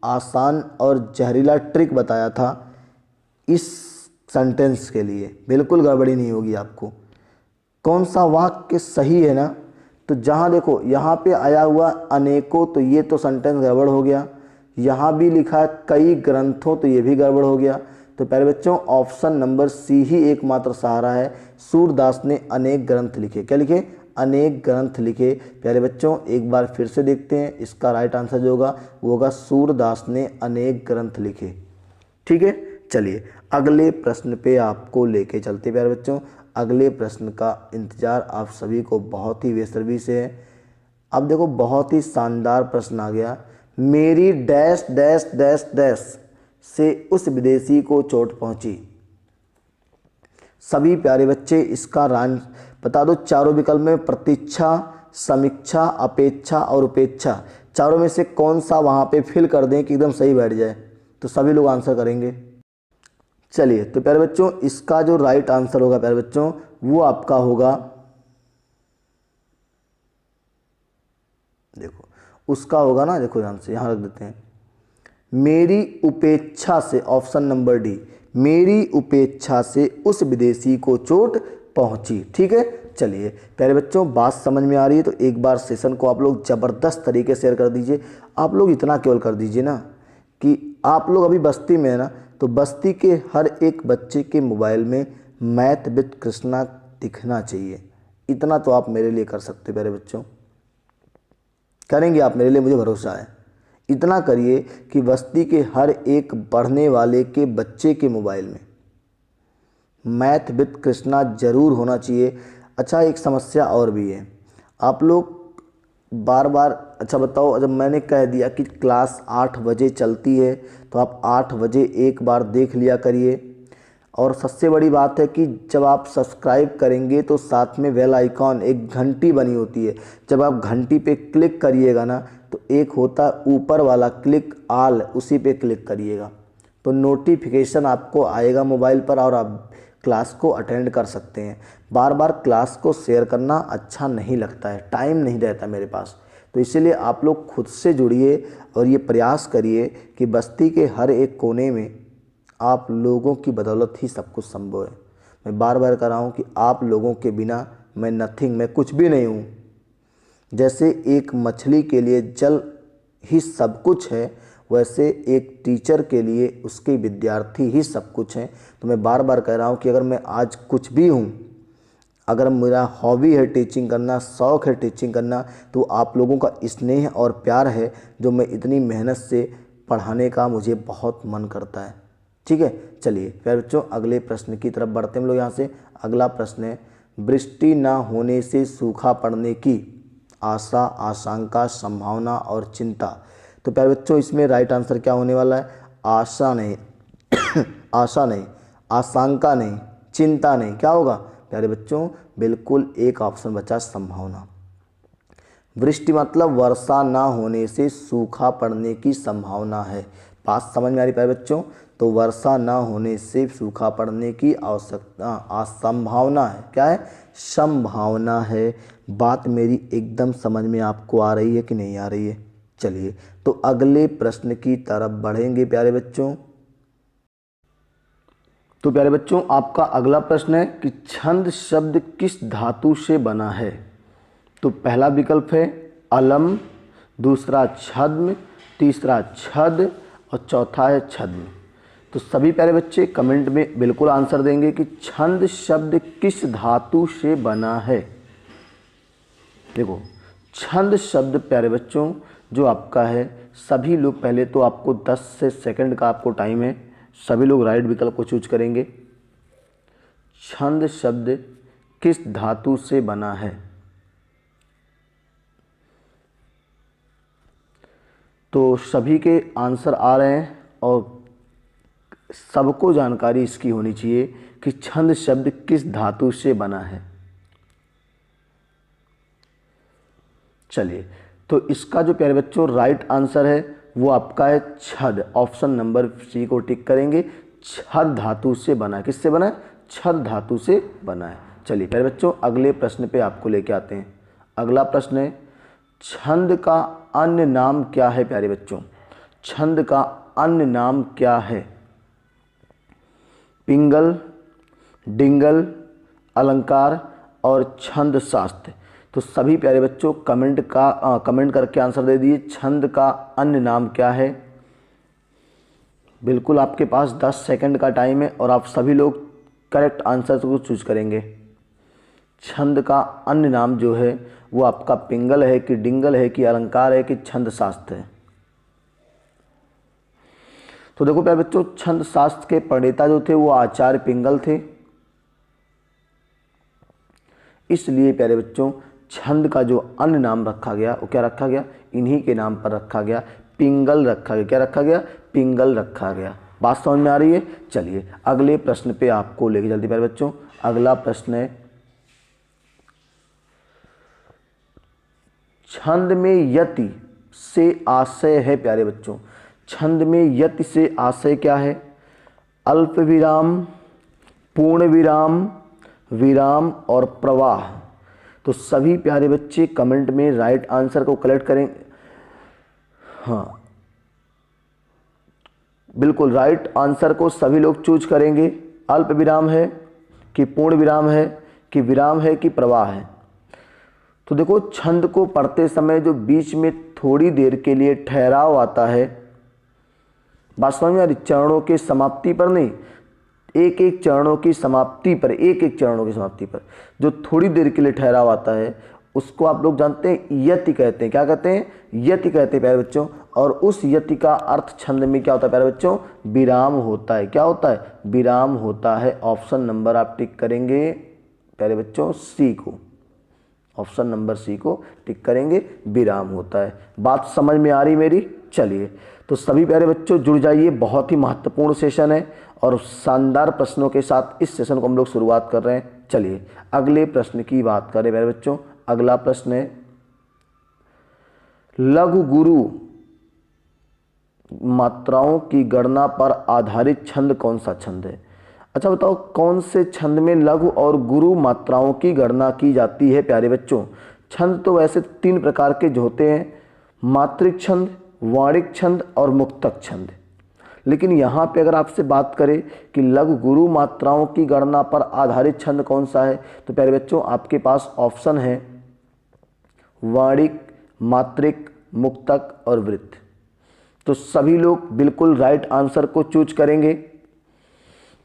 आसान और जहरीला ट्रिक बताया था इस सेंटेंस के लिए, बिल्कुल गड़बड़ी नहीं होगी आपको। कौन सा वाक्य सही है ना? तो जहाँ देखो यहाँ पे आया हुआ अनेकों, तो ये तो सेंटेंस गड़बड़ हो गया। यहाँ भी लिखा है कई ग्रंथों, तो ये भी गड़बड़ हो गया। तो प्यारे बच्चों ऑप्शन नंबर सी ही एकमात्र सहारा है। सूरदास ने अनेक ग्रंथ लिखे। क्या लिखे? अनेक ग्रंथ लिखे। प्यारे बच्चों एक बार फिर से देखते हैं, इसका राइट आंसर जो होगा वो होगा सूरदास ने अनेक ग्रंथ लिखे। ठीक है, चलिए अगले प्रश्न पे आपको लेके चलते प्यारे बच्चों। अगले प्रश्न का इंतजार आप सभी को बहुत ही बेसब्री से है। अब देखो बहुत ही शानदार प्रश्न आ गया। मेरी डैश डैश डैश डैश से उस विदेशी को चोट पहुंची। सभी प्यारे बच्चे इसका रान बता दो। चारों विकल्प में प्रतीक्षा, समीक्षा, अपेक्षा और उपेक्षा, चारों में से कौन सा वहाँ पे फिल कर दें कि एकदम सही बैठ जाए। तो सभी लोग आंसर करेंगे। चलिए तो प्यारे बच्चों इसका जो राइट आंसर होगा प्यारे बच्चों वो आपका होगा, देखो उसका होगा ना, देखो ध्यान से यहाँ रख देते हैं, मेरी उपेक्षा से, ऑप्शन नंबर डी, मेरी उपेक्षा से उस विदेशी को चोट पहुंची। ठीक है, चलिए प्यारे बच्चों बात समझ में आ रही है तो एक बार सेशन को आप लोग ज़बरदस्त तरीके से शेयर कर दीजिए। आप लोग इतना केवल कर दीजिए ना कि आप लोग अभी बस्ती में है ना, तो बस्ती के हर एक बच्चे के मोबाइल में मैथ विद कृष्णा दिखना चाहिए। इतना तो आप मेरे लिए कर सकते प्यारे बच्चों, करेंगे आप मेरे लिए, मुझे भरोसा है। इतना करिए कि बस्ती के हर एक पढ़ने वाले के बच्चे के मोबाइल में मैथ विद कृष्णा जरूर होना चाहिए। अच्छा एक समस्या और भी है, आप लोग बार बार। अच्छा बताओ, जब मैंने कह दिया कि क्लास 8 बजे चलती है तो आप 8 बजे एक बार देख लिया करिए। और सबसे बड़ी बात है कि जब आप सब्सक्राइब करेंगे तो साथ में बेल आइकॉन एक घंटी बनी होती है, जब आप घंटी पे क्लिक करिएगा ना तो एक होता है ऊपर वाला क्लिक आल, उसी पे क्लिक करिएगा तो नोटिफिकेशन आपको आएगा मोबाइल पर और आप क्लास को अटेंड कर सकते हैं। बार बार क्लास को शेयर करना अच्छा नहीं लगता है, टाइम नहीं रहता मेरे पास, तो इसीलिए आप लोग खुद से जुड़िए और ये प्रयास करिए कि बस्ती के हर एक कोने में आप लोगों की बदौलत ही सब कुछ संभव है। मैं बार बार कह रहा हूँ कि आप लोगों के बिना मैं नथिंग, मैं कुछ भी नहीं हूँ। जैसे एक मछली के लिए जल ही सब कुछ है, वैसे एक टीचर के लिए उसके विद्यार्थी ही सब कुछ हैं। तो मैं बार बार कह रहा हूँ कि अगर मैं आज कुछ भी हूँ, अगर मेरा हॉबी है टीचिंग करना, शौक़ है टीचिंग करना, तो आप लोगों का स्नेह और प्यार है जो मैं इतनी मेहनत से पढ़ाने का मुझे बहुत मन करता है। ठीक है, चलिए प्यारे बच्चों अगले प्रश्न की तरफ बढ़ते हैं हम लोग। यहाँ से अगला प्रश्न है, वृष्टि न होने से सूखा पड़ने की आशा, आशंका, संभावना और चिंता। तो प्यारे बच्चों इसमें राइट आंसर क्या होने वाला है? आशा नहीं आशा नहीं, आशंका नहीं, चिंता नहीं, क्या होगा प्यारे बच्चों? बिल्कुल एक ऑप्शन बचा संभावना। वृष्टि मतलब वर्षा ना होने से सूखा पड़ने की संभावना है। बात समझ में आ रही प्यारे बच्चों? तो वर्षा ना होने से सूखा पड़ने की आवश्यकता संभावना है। क्या है? संभावना है। बात मेरी एकदम समझ में आपको आ रही है कि नहीं आ रही है? चलिए तो अगले प्रश्न की तरफ बढ़ेंगे प्यारे बच्चों। तो प्यारे बच्चों आपका अगला प्रश्न है कि छंद शब्द किस धातु से बना है? तो पहला विकल्प है अलम, दूसरा छद्म, तीसरा छद और चौथा है छद्म। तो सभी प्यारे बच्चे कमेंट में बिल्कुल आंसर देंगे कि छंद शब्द किस धातु से बना है। देखो छंद शब्द प्यारे बच्चों जो आपका है, सभी लोग पहले तो आपको 10 से सेकंड का आपको टाइम है, सभी लोग राइट विकल्प को चूज करेंगे। छंद शब्द किस धातु से बना है? तो सभी के आंसर आ रहे हैं और सबको जानकारी इसकी होनी चाहिए कि छंद शब्द किस धातु से बना है। चलिए तो इसका जो प्यारे बच्चों राइट आंसर है वो आपका है छद। ऑप्शन नंबर सी को टिक करेंगे। छद धातु से बना है। किससे बना है? छद धातु से बना है। चलिए प्यारे बच्चों अगले प्रश्न पे आपको लेके आते हैं। अगला प्रश्न है छंद का अन्य नाम क्या है प्यारे बच्चों? छंद का अन्य नाम क्या है? पिंगल, डिंगल, अलंकार और छंद शास्त्र। तो सभी प्यारे बच्चों कमेंट करके आंसर दे दिए। छंद का अन्य नाम क्या है? बिल्कुल आपके पास 10 सेकंड का टाइम है और आप सभी लोग करेक्ट आंसर को चूज करेंगे। छंद का अन्य नाम जो है वो आपका पिंगल है कि डिंगल है कि अलंकार है कि छंद शास्त्र है? तो देखो प्यारे बच्चों छंद शास्त्र के प्रणेता जो थे वो आचार्य पिंगल थे, इसलिए प्यारे बच्चों छंद का जो अन्य नाम रखा गया वो क्या रखा गया? इन्हीं के नाम पर रखा गया, पिंगल रखा गया। क्या रखा गया? पिंगल रखा गया। बात समझ में आ रही है? चलिए अगले प्रश्न पे आपको लेके चलते प्यारे बच्चों। अगला प्रश्न है छंद में यति से आशय है प्यारे बच्चों। छंद में यति से आशय क्या है? अल्प विराम, पूर्ण विराम, विराम और प्रवाह। तो सभी प्यारे बच्चे कमेंट में राइट आंसर को कलेक्ट करें। हाँ बिल्कुल राइट आंसर को सभी लोग चूज करेंगे। अल्प विराम है कि पूर्ण विराम है कि विराम है कि प्रवाह है? तो देखो छंद को पढ़ते समय जो बीच में थोड़ी देर के लिए ठहराव आता है, बात समझ में आ रही? चरणों के समाप्ति पर नहीं, एक एक चरणों की समाप्ति पर, एक एक चरणों की समाप्ति पर जो थोड़ी देर के लिए ठहराव आता है उसको आप लोग जानते हैं यति कहते हैं। क्या कहते हैं? यति कहते हैं प्यारे बच्चों। और उस यति का अर्थ छंद में क्या होता है प्यारे बच्चों? विराम होता है। क्या होता है? विराम होता है। ऑप्शन नंबर आप टिक करेंगे प्यारे बच्चों सी को। ऑप्शन नंबर सी को टिक करेंगे, विराम होता है। बात समझ में आ रही मेरी? चलिए, तो सभी प्यारे बच्चों जुड़ जाइए, बहुत ही महत्वपूर्ण सेशन है और शानदार प्रश्नों के साथ इस सेशन को हम लोग शुरुआत कर रहे हैं। चलिए अगले प्रश्न की बात करें प्यारे बच्चों। अगला प्रश्न है, लघु गुरु मात्राओं की गणना पर आधारित छंद कौन सा छंद है? अच्छा बताओ, कौन से छंद में लघु और गुरु मात्राओं की गणना की जाती है प्यारे बच्चों? छंद तो वैसे 3 प्रकार के जो होते हैं, मात्रिक छंद, वाणिक छंद और मुक्तक छंद। लेकिन यहाँ पे अगर आपसे बात करें कि लघु गुरु मात्राओं की गणना पर आधारित छंद कौन सा है, तो प्यारे बच्चों आपके पास ऑप्शन है वाणिक, मात्रिक, मुक्तक और वृत्त। तो सभी लोग बिल्कुल राइट आंसर को चूज करेंगे।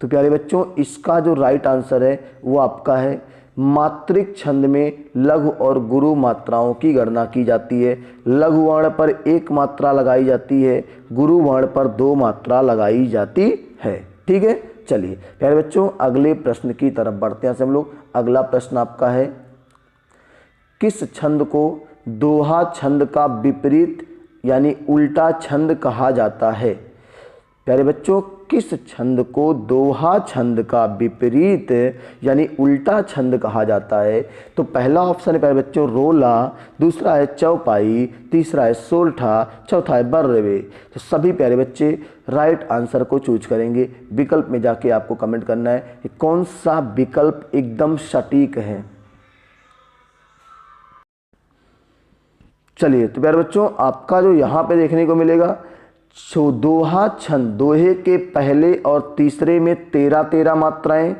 तो प्यारे बच्चों इसका जो राइट आंसर है वो आपका है मात्रिक छंद में लघु और गुरु मात्राओं की गणना की जाती है। लघु वर्ण पर 1 मात्रा लगाई जाती है, गुरु वर्ण पर 2 मात्रा लगाई जाती है। ठीक है, चलिए प्यारे बच्चों अगले प्रश्न की तरफ बढ़ते हैं हम लोग। अगला प्रश्न आपका है, किस छंद को दोहा छंद का विपरीत यानी उल्टा छंद कहा जाता है? प्यारे बच्चों किस छंद को दोहा छंद का विपरीत यानी उल्टा छंद कहा जाता है? तो पहला ऑप्शन है प्यारे बच्चों रोला, दूसरा है चौपाई, तीसरा है सोरठा, चौथा है बर्रवे। तो सभी प्यारे बच्चे राइट आंसर को चूज करेंगे। विकल्प में जाके आपको कमेंट करना है कि कौन सा विकल्प एकदम सटीक है। चलिए तो प्यारे बच्चों आपका जो यहाँ पे देखने को मिलेगा, दोहा छंद, दोहे के पहले और तीसरे में 13-13 मात्राएं,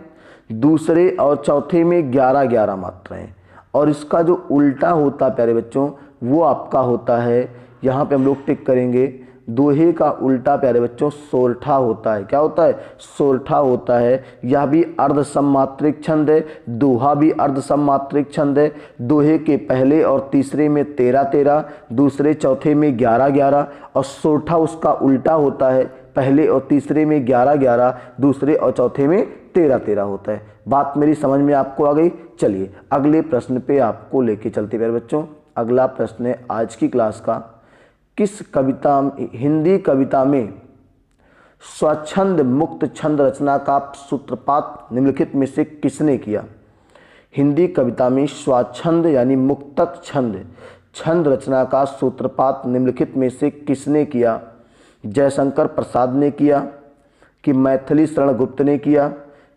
दूसरे और चौथे में 11-11 मात्राएं, और इसका जो उल्टा होता प्यारे बच्चों वो आपका होता है, यहाँ पे हम लोग टिक करेंगे, दोहे का उल्टा प्यारे बच्चों सोरठा होता है। क्या होता है? सोरठा होता है। यह भी अर्ध सममात्रिक छंद है, दोहा भी अर्ध सममात्रिक छंद है। दोहे के पहले और तीसरे में 13-13, दूसरे चौथे में 11-11, और सोरठा उसका उल्टा होता है, पहले और तीसरे में 11-11, दूसरे और चौथे में 13-13 होता है। बात मेरी समझ में आपको आ गई? चलिए अगले प्रश्न पे आपको लेके चलते प्यारे बच्चों। अगला प्रश्न है आज की क्लास का, किस कविता हिंदी कविता में स्वच्छंद मुक्त छंद रचना का सूत्रपात निम्नलिखित में से किसने किया? हिंदी कविता में स्वच्छंद यानी मुक्तक छंद रचना का सूत्रपात निम्नलिखित में से किसने किया? जयशंकर प्रसाद ने किया, कि मैथिली शरण गुप्त ने किया,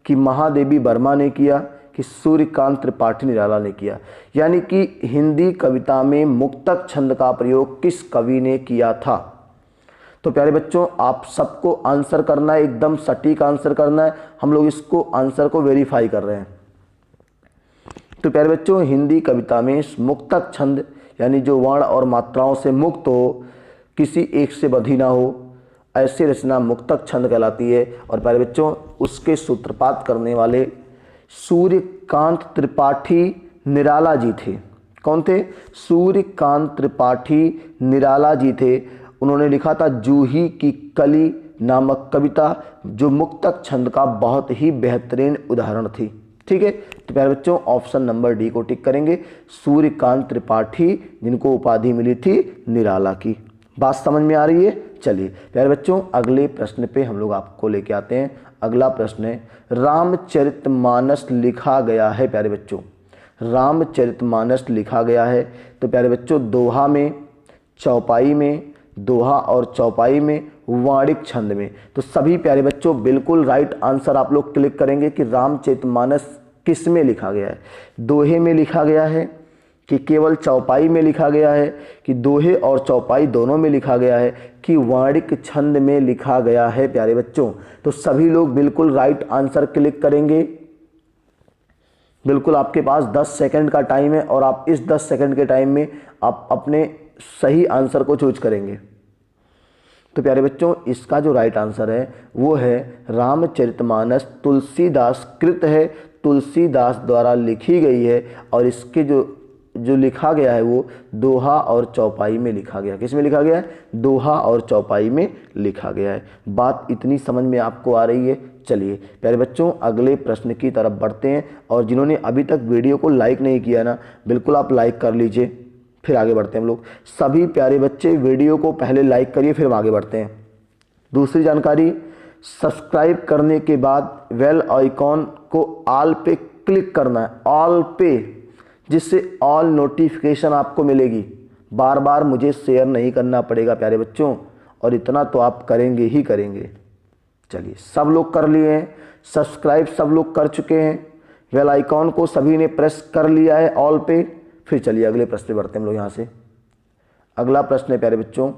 कि महादेवी वर्मा ने किया, कि सूर्यकांत त्रिपाठी निराला ने किया? यानी कि हिंदी कविता में मुक्तक छंद का प्रयोग किस कवि ने किया था? तो प्यारे बच्चों आप सबको आंसर करना है, एकदम सटीक आंसर करना है। हम लोग इसको आंसर को वेरीफाई कर रहे हैं। तो प्यारे बच्चों हिंदी कविता में मुक्तक छंद यानी जो वर्ण और मात्राओं से मुक्त हो, किसी एक से बधी ना हो, ऐसी रचना मुक्तक छंद कहलाती है। और प्यारे बच्चों उसके सूत्रपात करने वाले सूर्यकांत त्रिपाठी निराला जी थे। कौन थे? सूर्यकांत त्रिपाठी निराला जी थे। उन्होंने लिखा था जूही की कली नामक कविता, जो मुक्तक छंद का बहुत ही बेहतरीन उदाहरण थी। ठीक है, तो प्यारे बच्चों ऑप्शन नंबर डी को टिक करेंगे, सूर्यकांत त्रिपाठी, जिनको उपाधि मिली थी निराला की। बात समझ में आ रही है? चलिए प्यारे बच्चों अगले प्रश्न पे हम लोग आपको लेके आते हैं। अगला प्रश्न है, रामचरितमानस लिखा गया है प्यारे बच्चों, रामचरितमानस लिखा गया है। तो प्यारे बच्चों दोहा में, चौपाई में, दोहा और चौपाई में, वाणिक छंद में। तो सभी प्यारे बच्चों बिल्कुल राइट आंसर आप लोग क्लिक करेंगे कि रामचरितमानस किस में लिखा गया है? दोहे में लिखा गया है, कि केवल चौपाई में लिखा गया है, कि दोहे और चौपाई दोनों में लिखा गया है, कि वाणिक छंद में लिखा गया है प्यारे बच्चों? तो सभी लोग बिल्कुल राइट आंसर क्लिक करेंगे। बिल्कुल आपके पास 10 सेकंड का टाइम है और आप इस 10 सेकंड के टाइम में आप अपने सही आंसर को चूज करेंगे। तो प्यारे बच्चों इसका जो राइट आंसर है वो है रामचरितमानस तुलसीदास कृत है, तुलसीदास द्वारा लिखी गई है। और इसके जो लिखा गया है वो दोहा और चौपाई में लिखा गया। किस में लिखा गया है? दोहा और चौपाई में लिखा गया है। बात इतनी समझ में आपको आ रही है? चलिए प्यारे बच्चों अगले प्रश्न की तरफ बढ़ते हैं। और जिन्होंने अभी तक वीडियो को लाइक नहीं किया ना, बिल्कुल आप लाइक कर लीजिए, फिर आगे बढ़ते हैं हम लोग। सभी प्यारे बच्चे वीडियो को पहले लाइक करिए, फिर हम आगे बढ़ते हैं। दूसरी जानकारी, सब्सक्राइब करने के बाद बेल आइकॉन को ऑल पे क्लिक करना है, ऑल पे, जिससे ऑल नोटिफिकेशन आपको मिलेगी। बार बार मुझे शेयर नहीं करना पड़ेगा प्यारे बच्चों, और इतना तो आप करेंगे ही करेंगे। चलिए सब लोग कर लिए हैं, सब्सक्राइब सब लोग कर चुके हैं, बेल आइकॉन को सभी ने प्रेस कर लिया है ऑल पे। फिर चलिए अगले प्रश्न पे बढ़ते हैं हम लोग। यहाँ से अगला प्रश्न है प्यारे बच्चों,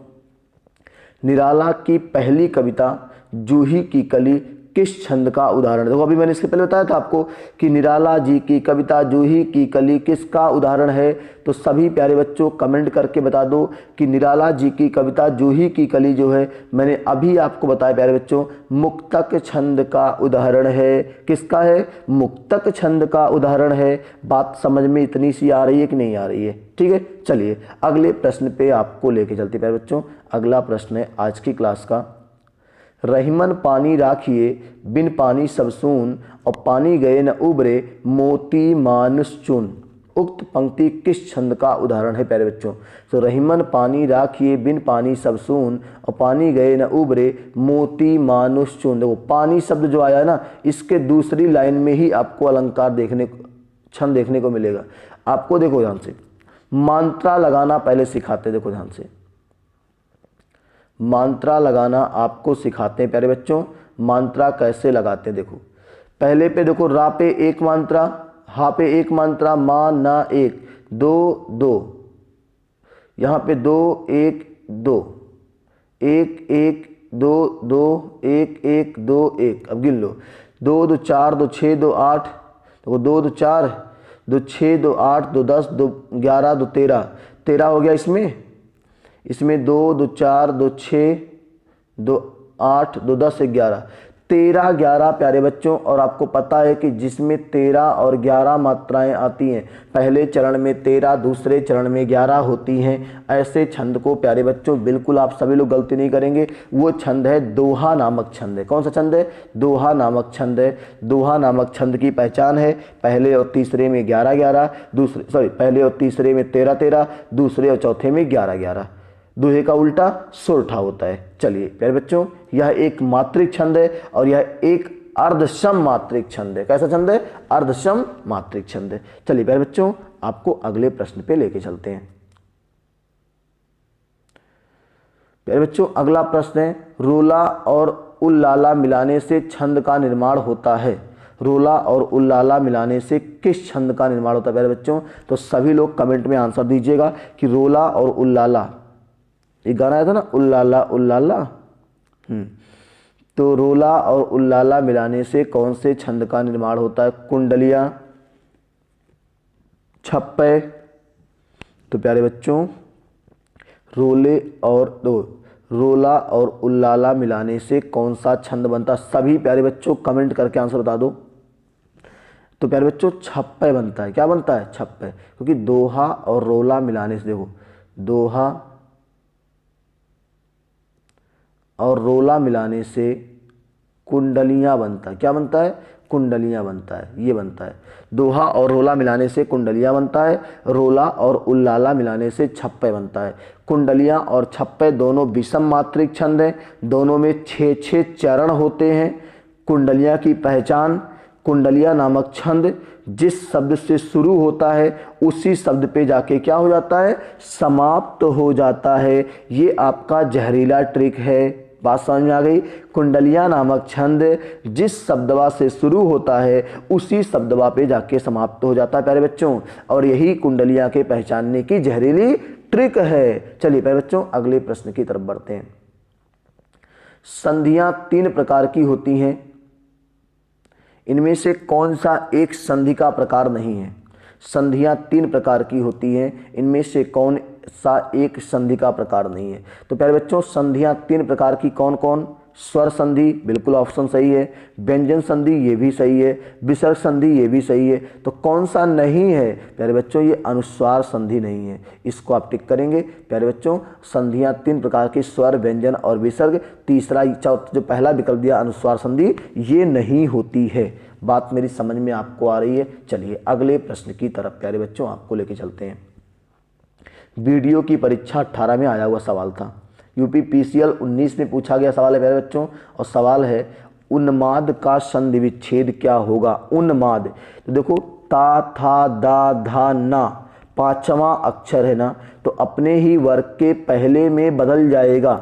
निराला की पहली कविता जूही की कली किस छंद का उदाहरण? देखो अभी मैंने इसके पहले बताया था आपको कि निराला जी की कविता जूही की कली किसका उदाहरण है। तो सभी प्यारे बच्चों कमेंट करके बता दो कि निराला जी की कविता जूही की कली जो है, मैंने अभी आपको बताया प्यारे बच्चों, मुक्तक छंद का उदाहरण है। किसका है? मुक्तक छंद का उदाहरण है। बात समझ में इतनी सी आ रही है कि नहीं आ रही है? ठीक है, चलिए अगले प्रश्न पे आपको लेके चलते प्यारे बच्चों। अगला प्रश्न है आज की क्लास का, रहीमन पानी राखिए बिन पानी सब सून, और पानी गए न उबरे मोती मानुष चुन। उक्त पंक्ति किस छंद का उदाहरण है प्यारे बच्चों? तो रहीमन पानी राखिए बिन पानी सब सून, और पानी गए न उबरे मोती मानुष चुन। देखो पानी शब्द जो आया है ना, इसके दूसरी लाइन में ही आपको अलंकार छंद देखने को मिलेगा। आपको देखो ध्यान से, मात्रा लगाना पहले सिखाते, देखो ध्यान से, मात्रा लगाना आपको सिखाते हैं प्यारे बच्चों। मात्रा कैसे लगाते हैं देखो, पहले पे देखो रा पे एक मात्रा, हा पे एक मात्रा, मा ना एक, दो दो, यहाँ पे दो एक दो, एक एक दो दो, एक एक दो एक। अब गिन लो, दो दो चार, दो छः, दो आठ, देखो दो दो चार, दो छः, दो आठ, दो 10, दो 11, दो 13, 13 हो गया इसमें दो दो चार, दो छः, दो 8, दो 10, 11, 13 11 प्यारे बच्चों। और आपको पता है कि जिसमें 13 और 11 मात्राएं आती हैं, पहले चरण में 13, दूसरे चरण में 11 होती हैं। ऐसे छंद को प्यारे बच्चों बिल्कुल आप सभी लोग गलती नहीं करेंगे, वो छंद है दोहा नामक छंद है। कौन सा छंद है? दोहा नामक छंद है। दोहा नामक छंद की पहचान है, पहले और तीसरे में 11 11, पहले और तीसरे में 13 13, दूसरे और चौथे में 11 11। दोहे का उल्टा सोरठा होता है। चलिए प्यारे बच्चों, यह एक मात्रिक छंद है और यह एक अर्धसम मात्रिक छंद है। कैसा छंद है? अर्धसम मात्रिक छंद है। चलिए प्यारे बच्चों, आपको अगले प्रश्न पे लेके चलते हैं। प्यारे बच्चों, अगला प्रश्न है, रोला और उल्लाला मिलाने से छंद का निर्माण होता है। रोला और उल्लाला मिलाने से किस छंद का निर्माण होता है प्यारे बच्चों? तो सभी लोग कमेंट में आंसर दीजिएगा कि रोला और उल्लाला, एक गाना आया था ना, उल्लाला उल्लाला। तो रोला और उल्लाला मिलाने से कौन से छंद का निर्माण होता है? कुंडलियां, छप्पे। तो प्यारे बच्चों, रोला और उल्लाला मिलाने से कौन सा छंद बनता? सभी प्यारे बच्चों कमेंट करके आंसर बता दो। तो प्यारे बच्चों छप्पे बनता है। क्या बनता है? छप्पे। क्योंकि दोहा और रोला मिलाने से, देखो दोहा और रोला मिलाने से कुंडलियां बनता है। क्या बनता है? कुंडलियां बनता है। ये बनता है, दोहा और रोला मिलाने से कुंडलियां बनता है, रोला और उल्लाला मिलाने से छप्पे बनता है। कुंडलियां और छप्पे दोनों विषम मात्रिक छंद हैं, दोनों में 6 चरण होते हैं। कुंडलियां की पहचान, कुंडलिया नामक छंद जिस शब्द से शुरू होता है उसी शब्द पे जाके क्या हो जाता है? समाप्त हो जाता है। ये आपका जहरीला ट्रिक है। बात समझ में आ गई? कुंडलिया नामक छंद जिस शब्दवा से शुरू होता है उसी शब्दवा पे जाके समाप्त हो जाता है प्यारे बच्चों, और यही कुंडलिया के पहचानने की जहरीली ट्रिक है। चलिए प्यारे बच्चों, अगले प्रश्न की तरफ बढ़ते हैं। संधियां 3 प्रकार की होती हैं, इनमें से कौन सा एक संधि का प्रकार नहीं है? संधियां 3 प्रकार की होती हैं, इनमें से कौन सा एक संधि का प्रकार नहीं है? तो प्यारे बच्चों, संधियां 3 प्रकार की कौन कौन? स्वर संधि बिल्कुल ऑप्शन सही है, व्यंजन संधि ये भी सही है, विसर्ग संधि ये भी सही है। तो कौन सा नहीं है प्यारे बच्चों, ये अनुस्वार संधि नहीं है, इसको आप टिक करेंगे। प्यारे बच्चों संधियां 3 प्रकार की, स्वर, व्यंजन और विसर्ग। तीसरा जो पहला विकल्प दिया अनुस्वार संधि, ये नहीं होती है। बात मेरी समझ में आपको आ रही है। चलिए अगले प्रश्न की तरफ प्यारे बच्चों आपको लेके चलते हैं। वीडियो की परीक्षा 18 में आया हुआ सवाल था, यूपी पीसीएल 19 में पूछा गया सवाल है प्यारे बच्चों, और सवाल है उन्माद का संधि विच्छेद क्या होगा। उन्माद, तो देखो ता, था, दा, धा, ना 5वां अक्षर है ना, तो अपने ही वर्ग के पहले में बदल जाएगा।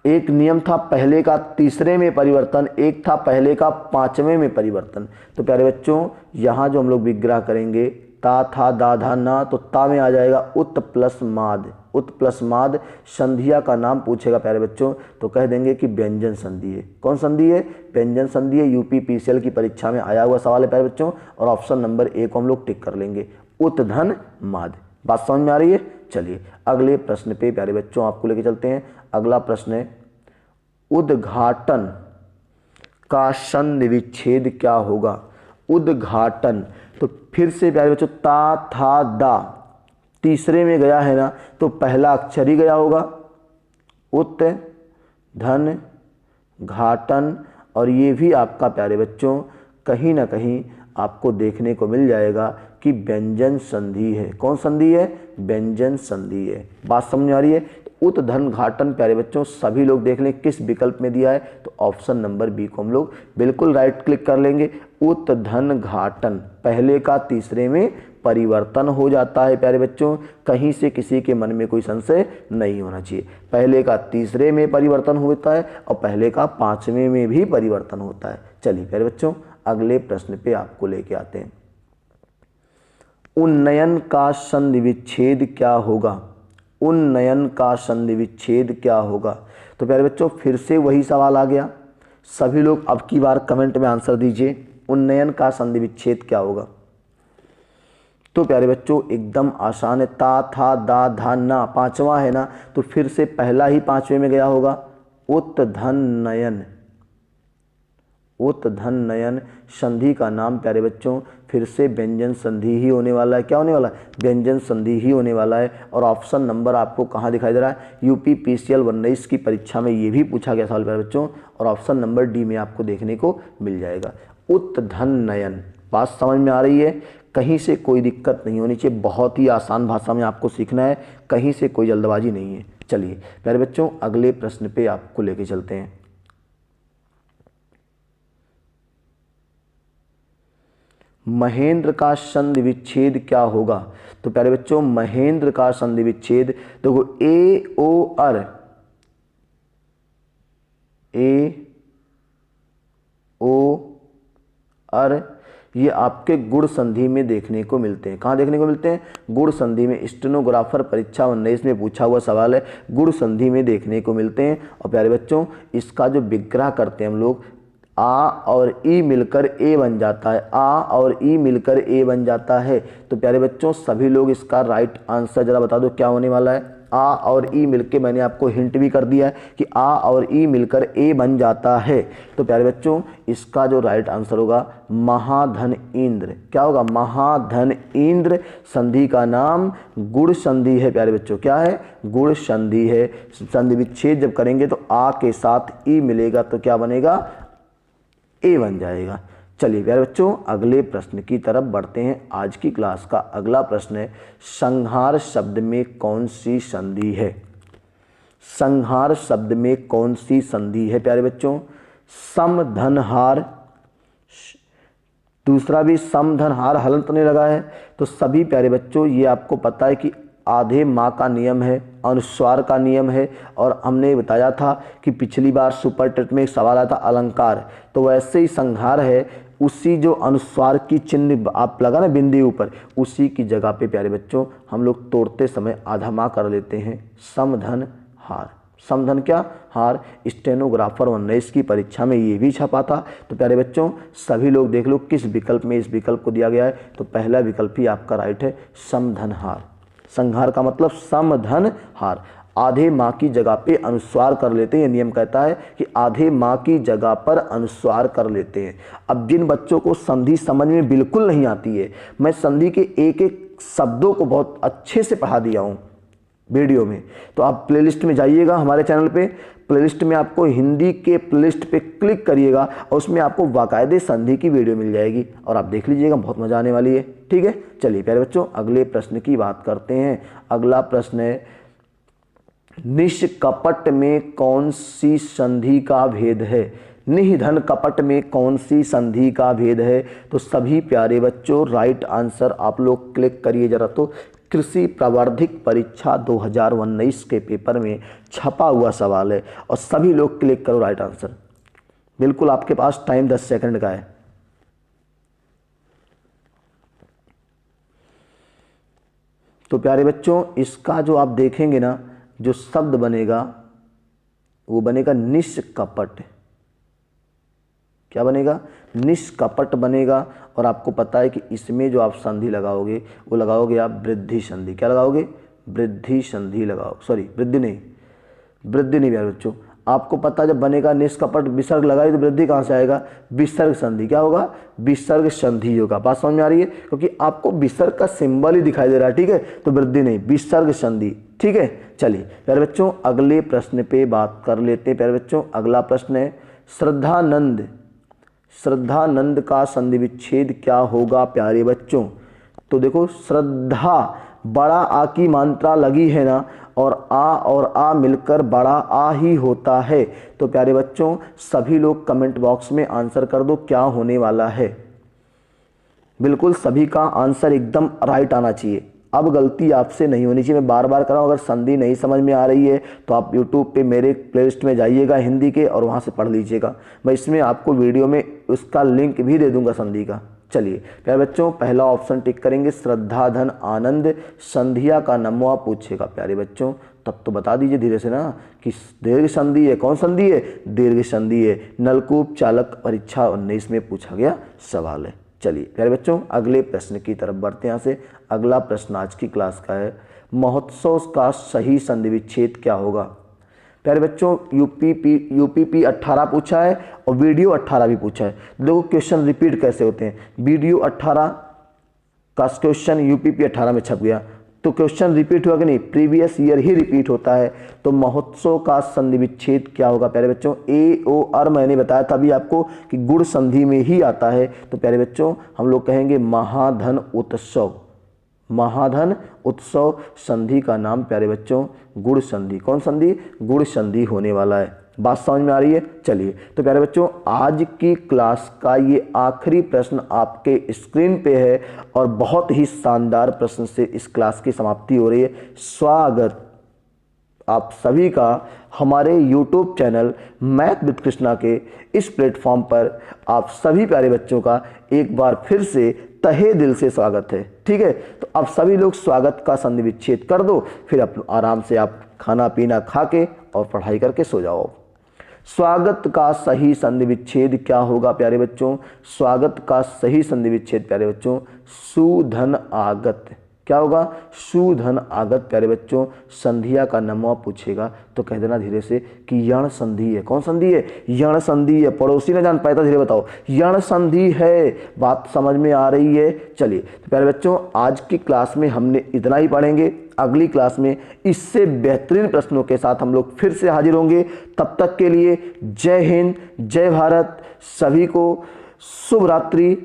एक नियम था पहले का तीसरे में परिवर्तन, एक था पहले का 5वें में परिवर्तन। तो प्यारे बच्चों यहाँ जो हम लोग विग्रह करेंगे ता, था, दा, धा, ना, तो ता में आ जाएगा उत प्लस माद। उत प्लस माद संधिया का नाम पूछेगा प्यारे बच्चों, तो कह देंगे कि व्यंजन संधि है। कौन संधि है? व्यंजन संधि है। यूपी पीसीएल की परीक्षा में आया हुआ सवाल है प्यारे बच्चों, और ऑप्शन नंबर ए को हम लोग टिक कर लेंगे, उत धन माद। बात समझ में आ रही है। चलिए अगले प्रश्न पे प्यारे बच्चों आपको लेके चलते हैं। अगला प्रश्न है उद्घाटन का संधि विच्छेद क्या होगा। उद्घाटन, तो फिर से प्यारे बच्चों ता, था, दा तीसरे में गया है ना, तो पहला अक्षर ही गया होगा, उत धन घाटन। और ये भी आपका प्यारे बच्चों कहीं ना कहीं आपको देखने को मिल जाएगा कि व्यंजन संधि है। कौन संधि है? व्यंजन संधि है। बात समझ आ रही है। उत धन घाटन प्यारे बच्चों सभी लोग देख लें किस विकल्प में दिया है, तो ऑप्शन नंबर बी को हम लोग बिल्कुल राइट क्लिक कर लेंगे। उत धन घाटन पहले का तीसरे में परिवर्तन हो जाता है प्यारे बच्चों, कहीं से किसी के मन में कोई संशय नहीं होना चाहिए। पहले का तीसरे में परिवर्तन होता है और पहले का 5वें में भी परिवर्तन होता है। चलिए प्यारे बच्चों अगले प्रश्न पे आपको लेके आते हैं। उन्नयन का संधि विच्छेद क्या होगा। उन्नयन का संधि विच्छेद क्या होगा। तो प्यारे बच्चों फिर से वही सवाल आ गया, सभी लोग अब की बार कमेंट में आंसर दीजिए, उन्नयन का संधि विच्छेद क्या होगा। तो प्यारे बच्चों एकदम आसान है, ता, था, दा, धा, ना 5वां है ना, तो फिर से पहला ही 5वें में गया होगा, उत धन नयन। उत धन नयन संधि का नाम प्यारे बच्चों फिर से व्यंजन संधि ही होने वाला है। क्या होने वाला है? व्यंजन संधि ही होने वाला है। और ऑप्शन नंबर आपको कहाँ दिखाई दे रहा है? यूपी पीसीएल 19 की परीक्षा में ये भी पूछा गया सवाल प्यारे बच्चों, और ऑप्शन नंबर डी में आपको देखने को मिल जाएगा, उत धन नयन। बात समझ में आ रही है। कहीं से कोई दिक्कत नहीं होनी चाहिए, बहुत ही आसान भाषा में आपको सीखना है, कहीं से कोई जल्दबाजी नहीं है। चलिए प्यारे बच्चों अगले प्रश्न पे आपको लेके चलते हैं। महेंद्र का संधि विच्छेद क्या होगा। तो प्यारे बच्चों महेंद्र का संधि विच्छेद देखो ए ओ अर, ए ओ अर ये आपके गुण संधि में देखने को मिलते हैं। कहाँ देखने को मिलते हैं? गुण संधि में। स्टेनोग्राफर परीक्षा 19 में पूछा हुआ सवाल है, गुण संधि में देखने को मिलते हैं। और प्यारे बच्चों इसका जो विग्रह करते हैं हम लोग, आ और ई मिलकर ए बन जाता है, आ और ई मिलकर ए बन जाता है। तो प्यारे बच्चों सभी लोग इसका राइट आंसर जरा बता दो क्या होने वाला है। आ और ई मिलकर, मैंने आपको हिंट भी कर दिया है कि आ और ई मिलकर ए बन जाता है। तो प्यारे बच्चों इसका जो राइट आंसर होगा महाधन इंद्र। क्या होगा? महाधन इंद्र। संधि का नाम गुण संधि है प्यारे बच्चों। क्या है? गुण संधि है। संधि विच्छेद जब करेंगे तो आ के साथ ई मिलेगा तो क्या बनेगा? ए बन जाएगा। चलिए प्यारे बच्चों अगले प्रश्न की तरफ बढ़ते हैं। आज की क्लास का अगला प्रश्न है संहार शब्द में कौन सी संधि है। संहार शब्द में कौन सी संधि है प्यारे बच्चों? सम धन हार, दूसरा भी सम धन हार, हलंत नहीं लगा है। तो सभी प्यारे बच्चों ये आपको पता है कि आधे माँ का नियम है, अनुस्वार का नियम है। और हमने बताया था कि पिछली बार सुपर टेट में एक सवाल आया था अलंकार, तो वैसे ही संहार है, उसी जो अनुस्वार की चिन्ह आप लगा ना बिंदी ऊपर, उसी की जगह पे प्यारे बच्चों हम लोग तोड़ते समय आधा माँ कर लेते हैं, समधन हार। समधन क्या? हार। स्टेनोग्राफर 19 की परीक्षा में ये भी छपा था। तो प्यारे बच्चों सभी लोग देख लो किस विकल्प में इस विकल्प को दिया गया है। तो पहला विकल्प ही आपका राइट है, समधन हार। संहार का मतलब समधन हार। आधे माँ की जगह पे अनुस्वार कर लेते हैं। ये नियम कहता है कि आधे माँ की जगह पर अनुस्वार कर लेते हैं। अब जिन बच्चों को संधि समझ में बिल्कुल नहीं आती है, मैं संधि के एक एक शब्दों को बहुत अच्छे से पढ़ा दिया हूँ वीडियो में। तो आप प्लेलिस्ट में जाइएगा हमारे चैनल पे, प्लेलिस्ट में आपको हिंदी के प्लेलिस्ट पे क्लिक करिएगा और उसमें आपको बाकायदे संधि की वीडियो मिल जाएगी और आप देख लीजिएगा, बहुत मजा आने वाली है। ठीक है, चलिए प्यारे बच्चों अगले प्रश्न की बात करते हैं। अगला प्रश्न है, निष्कपट में कौन सी संधि का भेद है? निधन कपट में कौन सी संधि का भेद है? तो सभी प्यारे बच्चों राइट आंसर आप लोग क्लिक करिए जरा। तो कृषि प्रवर्धिक परीक्षा 2019 के पेपर में छपा हुआ सवाल है और सभी लोग क्लिक करो राइट आंसर। बिल्कुल आपके पास टाइम 10 सेकंड का है। तो प्यारे बच्चों इसका जो आप देखेंगे ना, जो शब्द बनेगा वो बनेगा निष्कपट। क्या बनेगा? निष्कपट बनेगा। और आपको पता है कि इसमें जो आप संधि लगाओगे वो लगाओगे आप वृद्धि संधि। क्या लगाओगे? वृद्धि संधि लगाओ, सॉरी वृद्धि नहीं यार बच्चों। आपको पता है जब बनेगा निष्कपट विसर्ग लगाई तो वृद्धि कहाँ से आएगा? विसर्ग संधि। क्या होगा? विसर्ग संधि होगा। बात समझ में आ रही है? क्योंकि आपको विसर्ग का सिंबल ही दिखाई दे रहा है। ठीक है, तो वृद्धि नहीं, विसर्ग संधि। ठीक है, चलिए प्यारे बच्चों अगले प्रश्न पे बात कर लेते हैं। प्यारे बच्चों अगला प्रश्न है, श्रद्धानंद का संधि विच्छेद क्या होगा? प्यारे बच्चों तो देखो, श्रद्धा बड़ा आ की मात्रा लगी है ना, और आ मिलकर बड़ा आ ही होता है। तो प्यारे बच्चों सभी लोग कमेंट बॉक्स में आंसर कर दो क्या होने वाला है। बिल्कुल सभी का आंसर एकदम राइट आना चाहिए। अब गलती आपसे नहीं होनी चाहिए। मैं बार बार कर रहा हूँ, अगर संधि नहीं समझ में आ रही है तो आप YouTube पे मेरे प्लेलिस्ट में जाइएगा हिंदी के और वहाँ से पढ़ लीजिएगा। मैं इसमें आपको वीडियो में उसका लिंक भी दे दूंगा संधि का। चलिए प्यारे बच्चों पहला ऑप्शन टिक करेंगे, श्रद्धा धन आनंद संधिया का नमवा पूछेगा। प्यारे बच्चों तब तो बता दीजिए धीरे से ना कि दीर्घ संधि है। कौन संधि है? दीर्घ संधि है। नलकूप चालक परीक्षा 19 में पूछा गया सवाल है। चलिए प्यारे बच्चों अगले प्रश्न की तरफ बढ़ते हैं। यहाँ से अगला प्रश्न आज की क्लास का है, महोत्सव का सही संधि विच्छेद क्या होगा? प्यारे बच्चों यूपीपी 18 पूछा है और वीडियो 18 भी पूछा है। देखो क्वेश्चन रिपीट कैसे होते हैं। वीडियो 18 का क्वेश्चन यूपीपी 18 में छप गया तो क्वेश्चन रिपीट हुआ कि नहीं? प्रीवियस ईयर ही रिपीट होता है। तो महोत्सव का संधि विच्छेद क्या होगा? प्यारे बच्चों AOR मैंने बताया था अभी आपको कि गुण संधि में ही आता है। तो प्यारे बच्चों हम लोग कहेंगे महाधन उत्सव। महाधन उत्सव संधि का नाम प्यारे बच्चों गुण संधि। कौन संधि? गुण संधि होने वाला है। बात समझ में आ रही है? चलिए तो प्यारे बच्चों आज की क्लास का ये आखिरी प्रश्न आपके स्क्रीन पे है और बहुत ही शानदार प्रश्न से इस क्लास की समाप्ति हो रही है। स्वागत आप सभी का हमारे YouTube channel math with Krishna के इस प्लेटफॉर्म पर आप सभी प्यारे बच्चों का एक बार फिर से तहे दिल से स्वागत है। ठीक है, तो आप सभी लोग स्वागत का संधि विच्छेद कर दो, फिर आप आराम से आप खाना पीना खा के और पढ़ाई करके सो जाओ। स्वागत का सही संधि विच्छेद क्या होगा प्यारे बच्चों? स्वागत का सही संधि विच्छेद प्यारे बच्चों सुधन आगत। क्या होगा? सुधन आगत। प्यारे बच्चों संधिया का नमवा पूछेगा तो कह देना धीरे से कि यण संधि है। कौन संधि है? यण संधि है। पड़ोसी ने जान पाया था, धीरे बताओ। यण संधि है। बात समझ में आ रही है? चलिए तो प्यारे बच्चों आज की क्लास में हमने इतना ही पढ़ेंगे। अगली क्लास में इससे बेहतरीन प्रश्नों के साथ हम लोग फिर से हाजिर होंगे। तब तक के लिए जय हिंद, जय भारत। सभी को शुभ रात्रि।